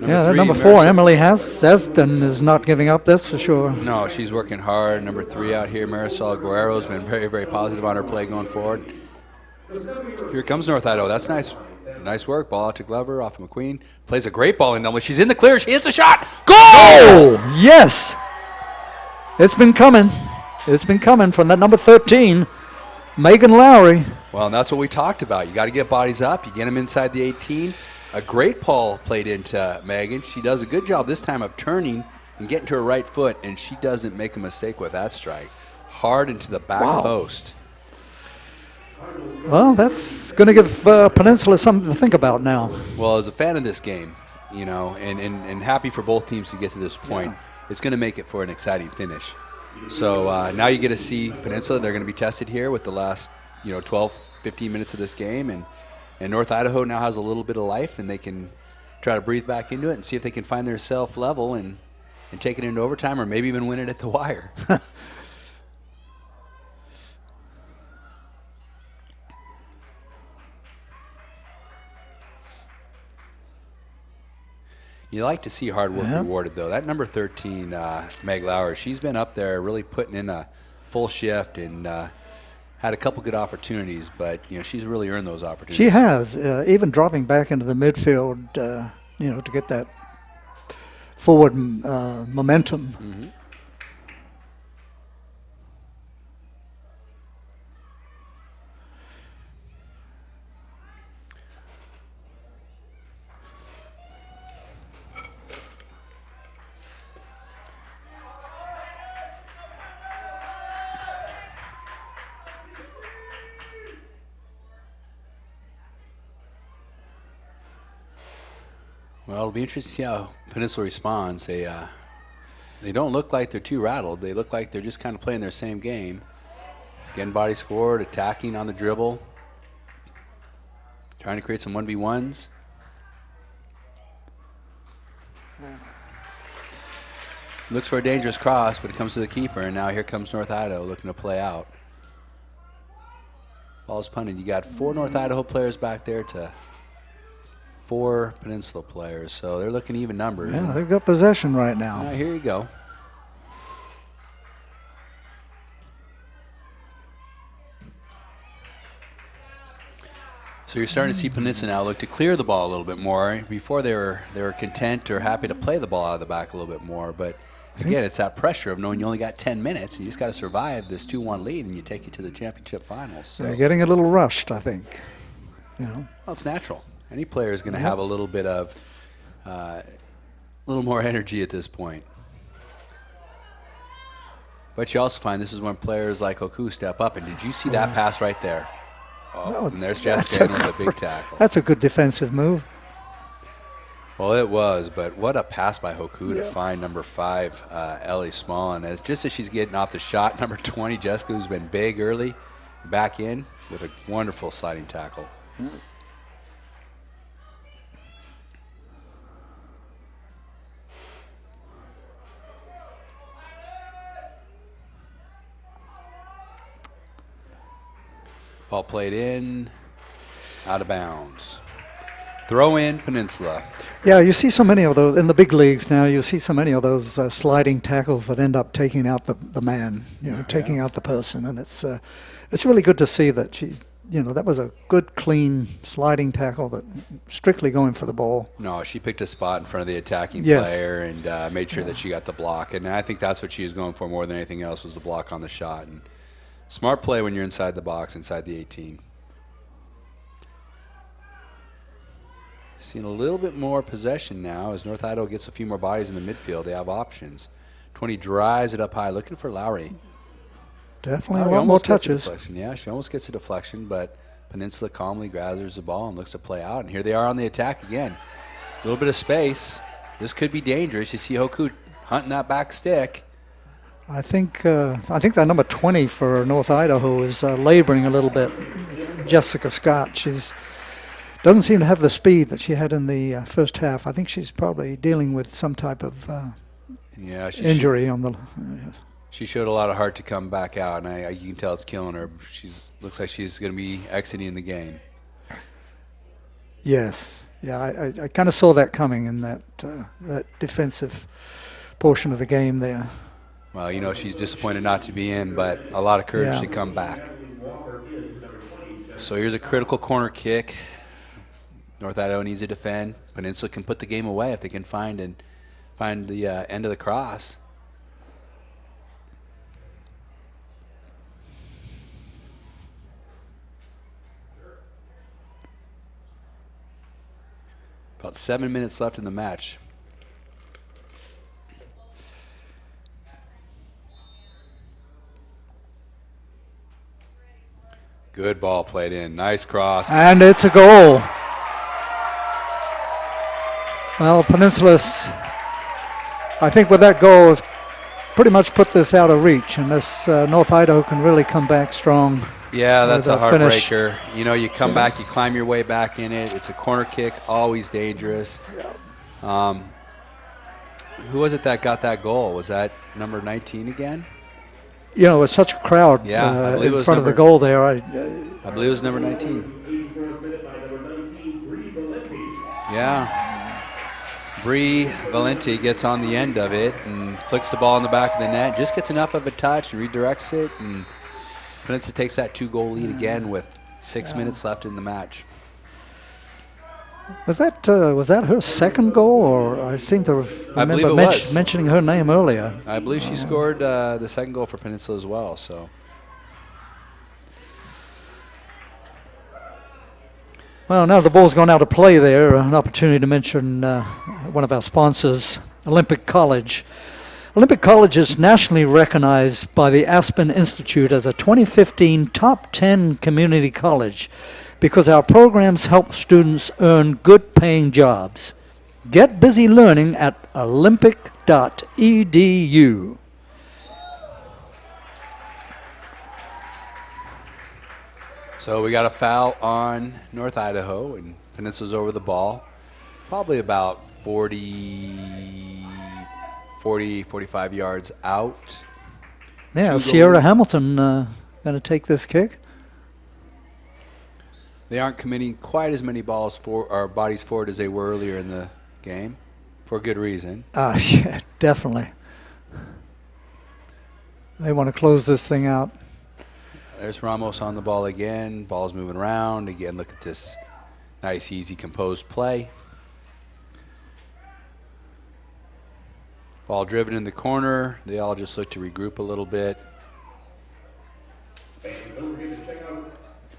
That number 4, Emily Sesden, is not giving up, that's for sure. No, she's working hard. Number 3 out here, Marisol Guerrero, has been very, very positive on her play going forward. Here comes North Idaho. That's nice. Nice work. Ball out to Glover, off of McQueen. Plays a great ball in Dunley. She's in the clear. She hits a shot. Goal! Oh, yes! It's been coming. It's been coming from that number 13, Megan Lowry. Well, and that's what we talked about. You got to get bodies up. You get them inside the 18. A great ball played into Megan. She does a good job this time of turning and getting to her right foot, and she doesn't make a mistake with that strike. Hard into the back post. Well, that's going to give Peninsula something to think about now. Well, as a fan of this game, you know, and happy for both teams to get to this point. It's going to make it for an exciting finish. So now you get to see Peninsula. They're going to be tested here with the last, 12, 15 minutes of this game. And North Idaho now has a little bit of life, and they can try to breathe back into it and see if they can find their self level and take it into overtime or maybe even win it at the wire. You like to see hard work rewarded, though. That number 13, Meg Lauer, she's been up there really putting in a full shift and had a couple good opportunities, but she's really earned those opportunities. She has, even dropping back into the midfield, to get that forward momentum. Mm-hmm. Well, it'll be interesting to see how Peninsula responds. They don't look like they're too rattled. They look like they're just kind of playing their same game. Getting bodies forward, attacking on the dribble, trying to create some 1v1s. Looks for a dangerous cross, but it comes to the keeper, and now here comes North Idaho looking to play out. Ball's punted. You got 4 North Idaho players back there to 4 Peninsula players, so they're looking even numbered. Yeah, they've got possession right now. Here you go. So you're starting to see Peninsula now look to clear the ball a little bit more. Before they were content or happy to play the ball out of the back a little bit more, but again, it's that pressure of knowing you only got 10 minutes and you just got to survive this 2-1 lead and you take it to the championship finals. So. They're getting a little rushed, I think. Well, it's natural. Any player is going to have a little bit of, a little more energy at this point. But you also find this is when players like Hoku step up. And did you see that pass right there? Oh, and there's Jessica in with a big tackle. That's a good defensive move. Well, it was, but what a pass by Hoku to find number 5, Ellie Small. And just as she's getting off the shot, number 20, Jessica, who's been big early, back in with a wonderful sliding tackle. Ball played in, out of bounds. Throw in, Peninsula. Yeah, you see so many of those in the big leagues now. You see so many of those sliding tackles that end up taking out the man, taking out the person, and it's really good to see that that was a good, clean sliding tackle that strictly going for the ball. No, she picked a spot in front of the attacking player and made sure that she got the block, and I think that's what she was going for more than anything else was the block on the shot. And smart play when you're inside the box, inside the 18. Seeing a little bit more possession now as North Idaho gets a few more bodies in the midfield. They have options. 20 drives it up high, looking for Lowry. Definitely a lot more touches. Yeah, she almost gets a deflection, but Peninsula calmly gathers the ball and looks to play out. And here they are on the attack again. A little bit of space. This could be dangerous. You see Hoku hunting that back stick. I think that number 20 for North Idaho is laboring a little bit. Jessica Scott, she's doesn't seem to have the speed that she had in the first half. I think she's probably dealing with some type of injury on the. She showed a lot of heart to come back out, and you can tell it's killing her. Looks like she's going to be exiting the game. Yes, yeah, I kind of saw that coming in that defensive portion of the game there. Well, she's disappointed not to be in, but a lot of courage to come back. So here's a critical corner kick. North Idaho needs to defend. Peninsula can put the game away if they can find the end of the cross. About 7 minutes left in the match. Good ball played in. Nice cross. And it's a goal. Well, Peninsula's, I think with that goal, has pretty much put this out of reach, unless North Idaho can really come back strong. Yeah, that's a heartbreaker. Finish. You know, you come back, you climb your way back in it. It's a corner kick, always dangerous. Who was it that got that goal? Was that number 19 again? You know, with such a crowd in front of the goal there. I believe it was number 19. Yeah. Bree Valenti gets on the end of it and flicks the ball in the back of the net. Just gets enough of a touch and redirects it. And Peninsula takes that 2-goal lead again with 6 minutes left in the match. Was that her second goal, or I seem to remember mentioning her name earlier? I believe she scored the second goal for Peninsula as well. So. Well, now the ball's gone out of play there. An opportunity to mention one of our sponsors, Olympic College. Olympic College is nationally recognized by the Aspen Institute as a 2015 Top 10 community college because our programs help students earn good-paying jobs. Get busy learning at olympic.edu. So we got a foul on North Idaho, and Peninsula's over the ball. Probably about 45 yards out. Yeah, Sierra Hamilton going to take this kick. They aren't committing quite as many bodies forward as they were earlier in the game, for good reason. Yeah, definitely. They want to close this thing out. There's Ramos on the ball again. Ball's moving around. Again, look at this nice, easy, composed play. Ball driven in the corner. They all just look to regroup a little bit. Don't forget to check out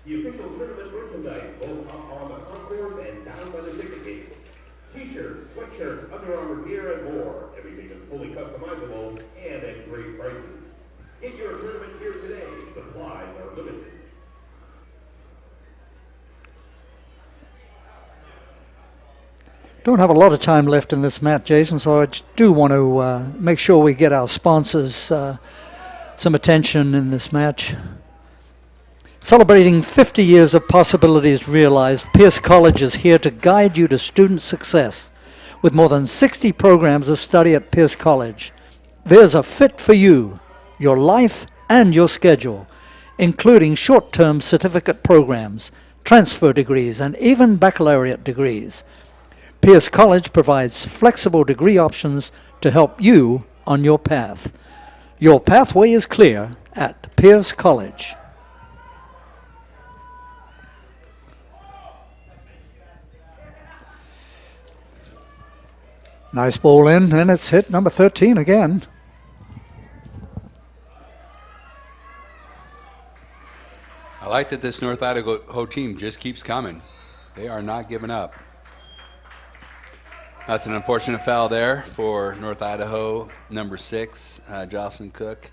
the official tournament merchandise, both up on the concourse and down by the ticket gate. T-shirts, sweatshirts, Under Armour gear, and more. Everything is fully customizable and at great prices. Get your tournament gear today. Supplies are limited. Don't have a lot of time left in this match, Jason, so I do want to make sure we get our sponsors some attention in this match. Celebrating 50 years of possibilities realized, Pierce College is here to guide you to student success. With more than 60 programs of study at Pierce College, there's a fit for you, your life, and your schedule, including short-term certificate programs, transfer degrees, and even baccalaureate degrees. Pierce College provides flexible degree options to help you on your path. Your pathway is clear at Pierce College. Nice ball in, and it's hit number 13 again. I like that this North Idaho team just keeps coming. They are not giving up. That's an unfortunate foul there for North Idaho, number 6, Jocelyn Cook.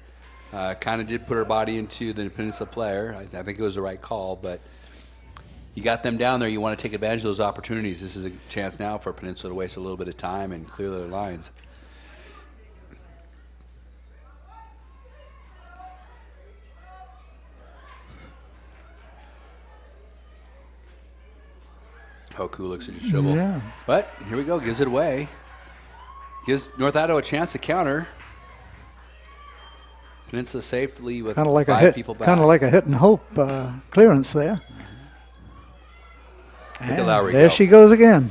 Kind of did put her body into the Peninsula player. I think it was the right call, but you got them down there. You want to take advantage of those opportunities. This is a chance now for Peninsula to waste a little bit of time and clear their lines. Hoku looks at his shovel. Yeah. But here we go. Gives it away. Gives North Idaho a chance to counter. Peninsula safely with kind of like 5 people back. Kind of like a hit and hope clearance there. And there she goes again.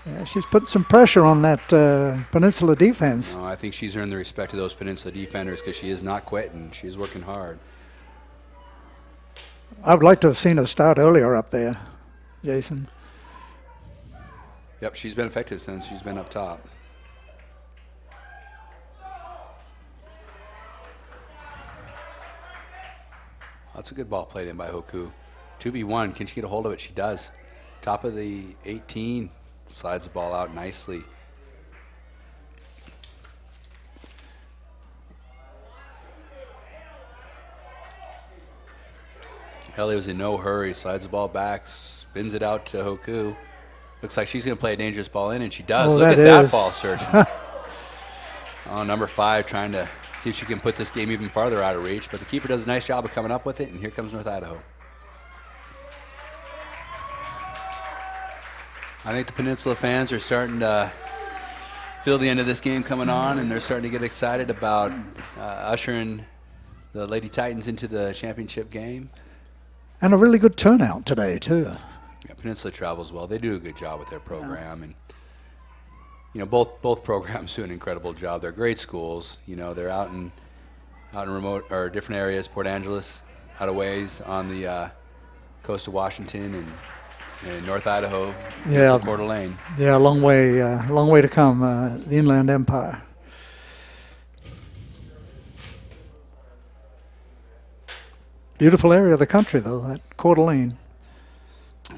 Yeah, she's putting some pressure on that Peninsula defense. I think she's earned the respect of those Peninsula defenders because she is not quitting. She's working hard. I would like to have seen her start earlier up there, Jason. Yep, she's been effective since she's been up top. That's a good ball played in by Hoku. 2v1, can she get a hold of it? She does. Top of the 18, slides the ball out nicely. Ellie was in no hurry, slides the ball back, spins it out to Hoku. Looks like she's going to play a dangerous ball in, and she does. Oh, Look at that that ball searching. Number 5 trying to see if she can put this game even farther out of reach, but the keeper does a nice job of coming up with it, and here comes North Idaho. I think the Peninsula fans are starting to feel the end of this game coming on, and they're starting to get excited about ushering the Lady Titans into the championship game. And a really good turnout today, too. Yeah, Peninsula travels well. They do a good job with their program, and both programs do an incredible job. They're great schools. They're out in remote or different areas. Port Angeles, out of ways on the coast of Washington, and North Idaho, Coeur d'Alene. Yeah, long way to come. The Inland Empire. Beautiful area of the country, though, that Coeur d'Alene.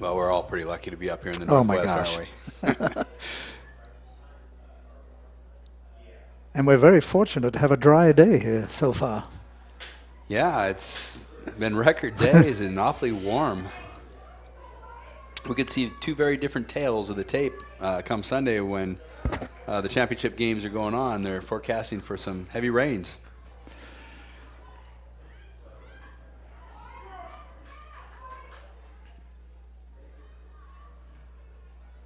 Well, we're all pretty lucky to be up here in the Northwest, aren't we? And we're very fortunate to have a dry day here so far. Yeah, it's been record days and awfully warm. We could see 2 very different tales of the tape come Sunday when the championship games are going on. They're forecasting for some heavy rains.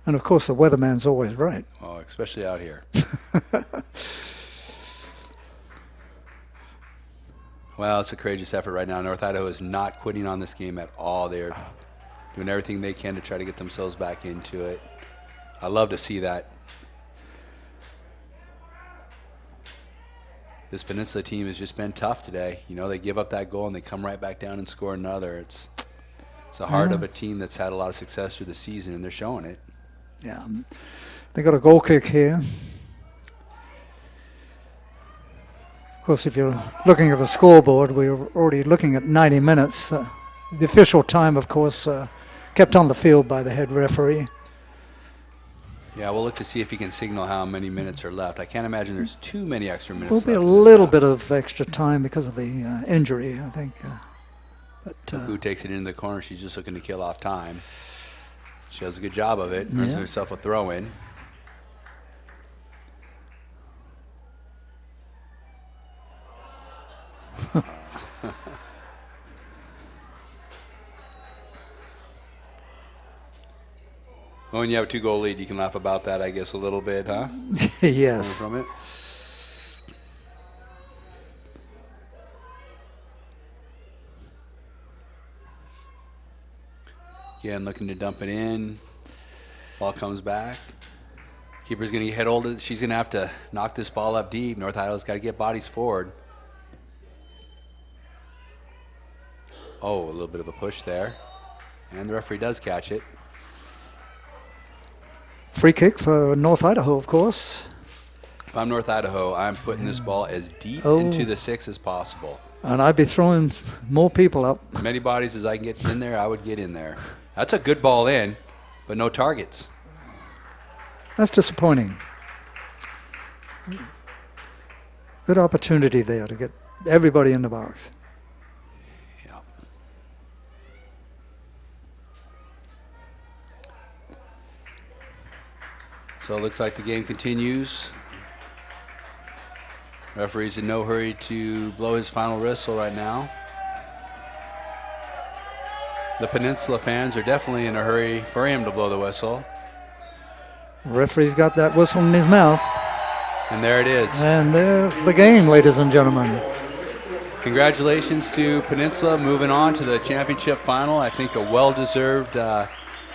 And, of course, the weatherman's always right. Oh, especially out here. Well, it's a courageous effort right now. North Idaho is not quitting on this game at all. They're doing everything they can to try to get themselves back into it. I love to see that. This Peninsula team has just been tough today. They give up that goal and they come right back down and score another. It's the heart of a team that's had a lot of success through the season, and they're showing it. Yeah, they got a goal kick here. Of course, if you're looking at the scoreboard, we're already looking at 90 minutes. The official time, of course, kept on the field by the head referee. Yeah, we'll look to see if he can signal how many minutes are left. I can't imagine there's too many extra minutes Will be left a little bit of extra time because of the injury, I think. Who takes it into the corner? She's just looking to kill off time. She does a good job of it. Earns herself a throw-in. When you have a 2-goal lead, you can laugh about that, I guess, a little bit, huh? Yes. From it. Again, looking to dump it in. Ball comes back. Keeper's going to get hold of it. She's going to have to knock this ball up deep. North Idaho's got to get bodies forward. Oh, a little bit of a push there. And the referee does catch it. Free kick for North Idaho, of course. If I'm North Idaho, I'm putting this ball as deep into the 6 as possible. And I'd be throwing more people up. As many bodies as I can get in there, I would get in there. That's a good ball in, but no targets. That's disappointing. Good opportunity there to get everybody in the box. Yeah. So it looks like the game continues. Referee's in no hurry to blow his final whistle right now. The Peninsula fans are definitely in a hurry for him to blow the whistle. Referee's got that whistle in his mouth. And there it is. And there's the game, ladies and gentlemen. Congratulations to Peninsula moving on to the championship final. I think a well-deserved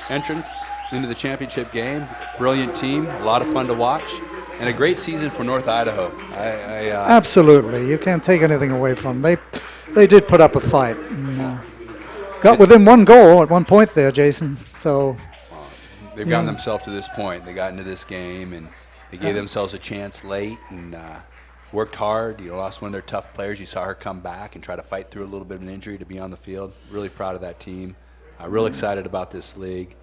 entrance into the championship game. Brilliant team, a lot of fun to watch, and a great season for North Idaho. Absolutely. You can't take anything away from them. They did put up a fight. Got within 1 goal at one point there, Jason. So they've gotten themselves to this point. They got into this game, and they gave themselves a chance late and worked hard. Lost one of their tough players. You saw her come back and try to fight through a little bit of an injury to be on the field. Really proud of that team. Real excited about this league.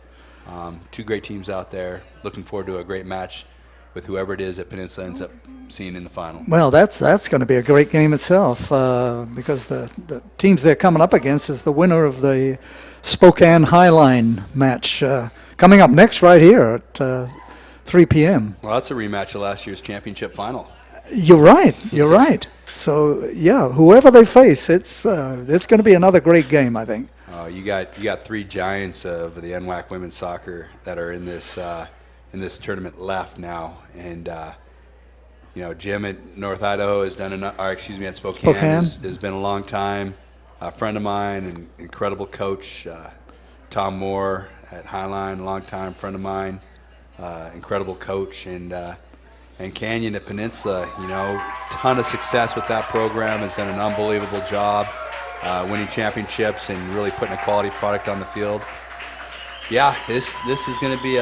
2 great teams out there. Looking forward to a great match with whoever it is that Peninsula ends up seeing in the final. Well, that's going to be a great game itself because the teams they're coming up against is the winner of the Spokane Highline match coming up next right here at 3 p.m. Well, that's a rematch of last year's championship final. You're right. You're right. So yeah, whoever they face, it's going to be another great game, I think. You got three giants of the NWAC women's soccer that are in this tournament left now, and Jim at North Idaho has done at Spokane. Has been a long time a friend of mine, an incredible coach. Tom Moore at Highline, a long time friend of mine, incredible coach, and Canyon at Peninsula. Ton of success with that program. Has done an unbelievable job. Winning championships and really putting a quality product on the field. Yeah, this is going to be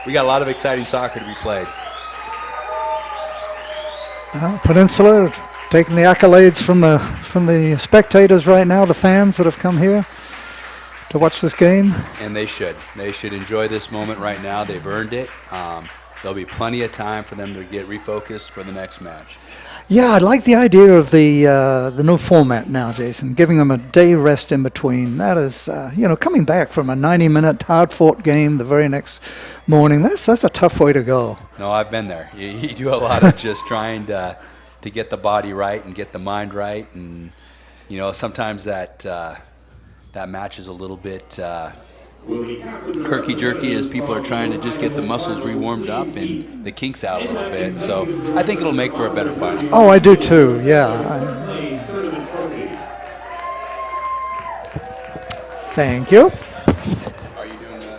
we got a lot of exciting soccer to be played. Peninsula taking the accolades from the spectators right now, the fans that have come here to watch this game. And they should enjoy this moment right now. They've earned it. There'll be plenty of time for them to get refocused for the next match. Yeah, I like the idea of the new format now, Jason, giving them a day rest in between. That is, coming back from a 90-minute hard-fought game the very next morning, that's a tough way to go. No, I've been there. You do a lot of just trying to get the body right and get the mind right, and sometimes that match is a little bit herky-jerky as people are trying to just get the muscles re-warmed up and the kinks out a little bit. So I think it'll make for a better fight. Oh, I do too, yeah. Thank you. Are you doing the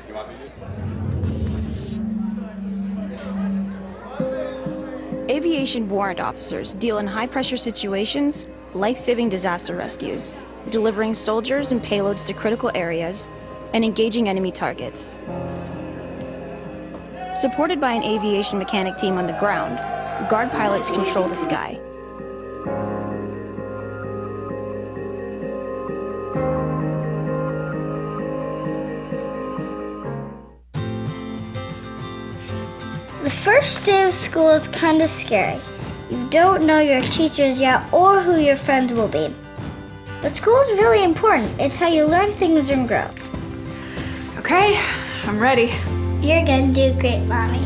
you want me to? Aviation warrant officers deal in high-pressure situations, life-saving disaster rescues, delivering soldiers and payloads to critical areas, and engaging enemy targets. Supported by an aviation mechanic team on the ground, guard pilots control the sky. The first day of school is kind of scary. You don't know your teachers yet or who your friends will be. But school is really important. It's how you learn things and grow. Okay, I'm ready. You're gonna do great, Mommy.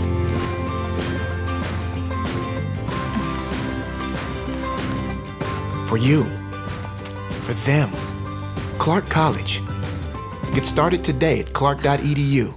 For you, for them, Clark College. Get started today at clark.edu.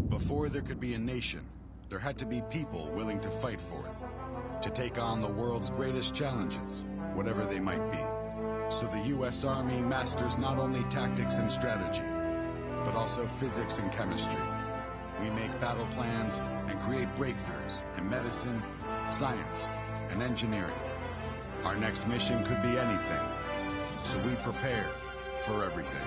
Before there could be a nation, there had to be people willing to fight for it, to take on the world's greatest challenges, whatever they might be. So the U.S. Army masters not only tactics and strategy, but also physics and chemistry. We make battle plans and create breakthroughs in medicine, science, and engineering. Our next mission could be anything, so we prepare for everything.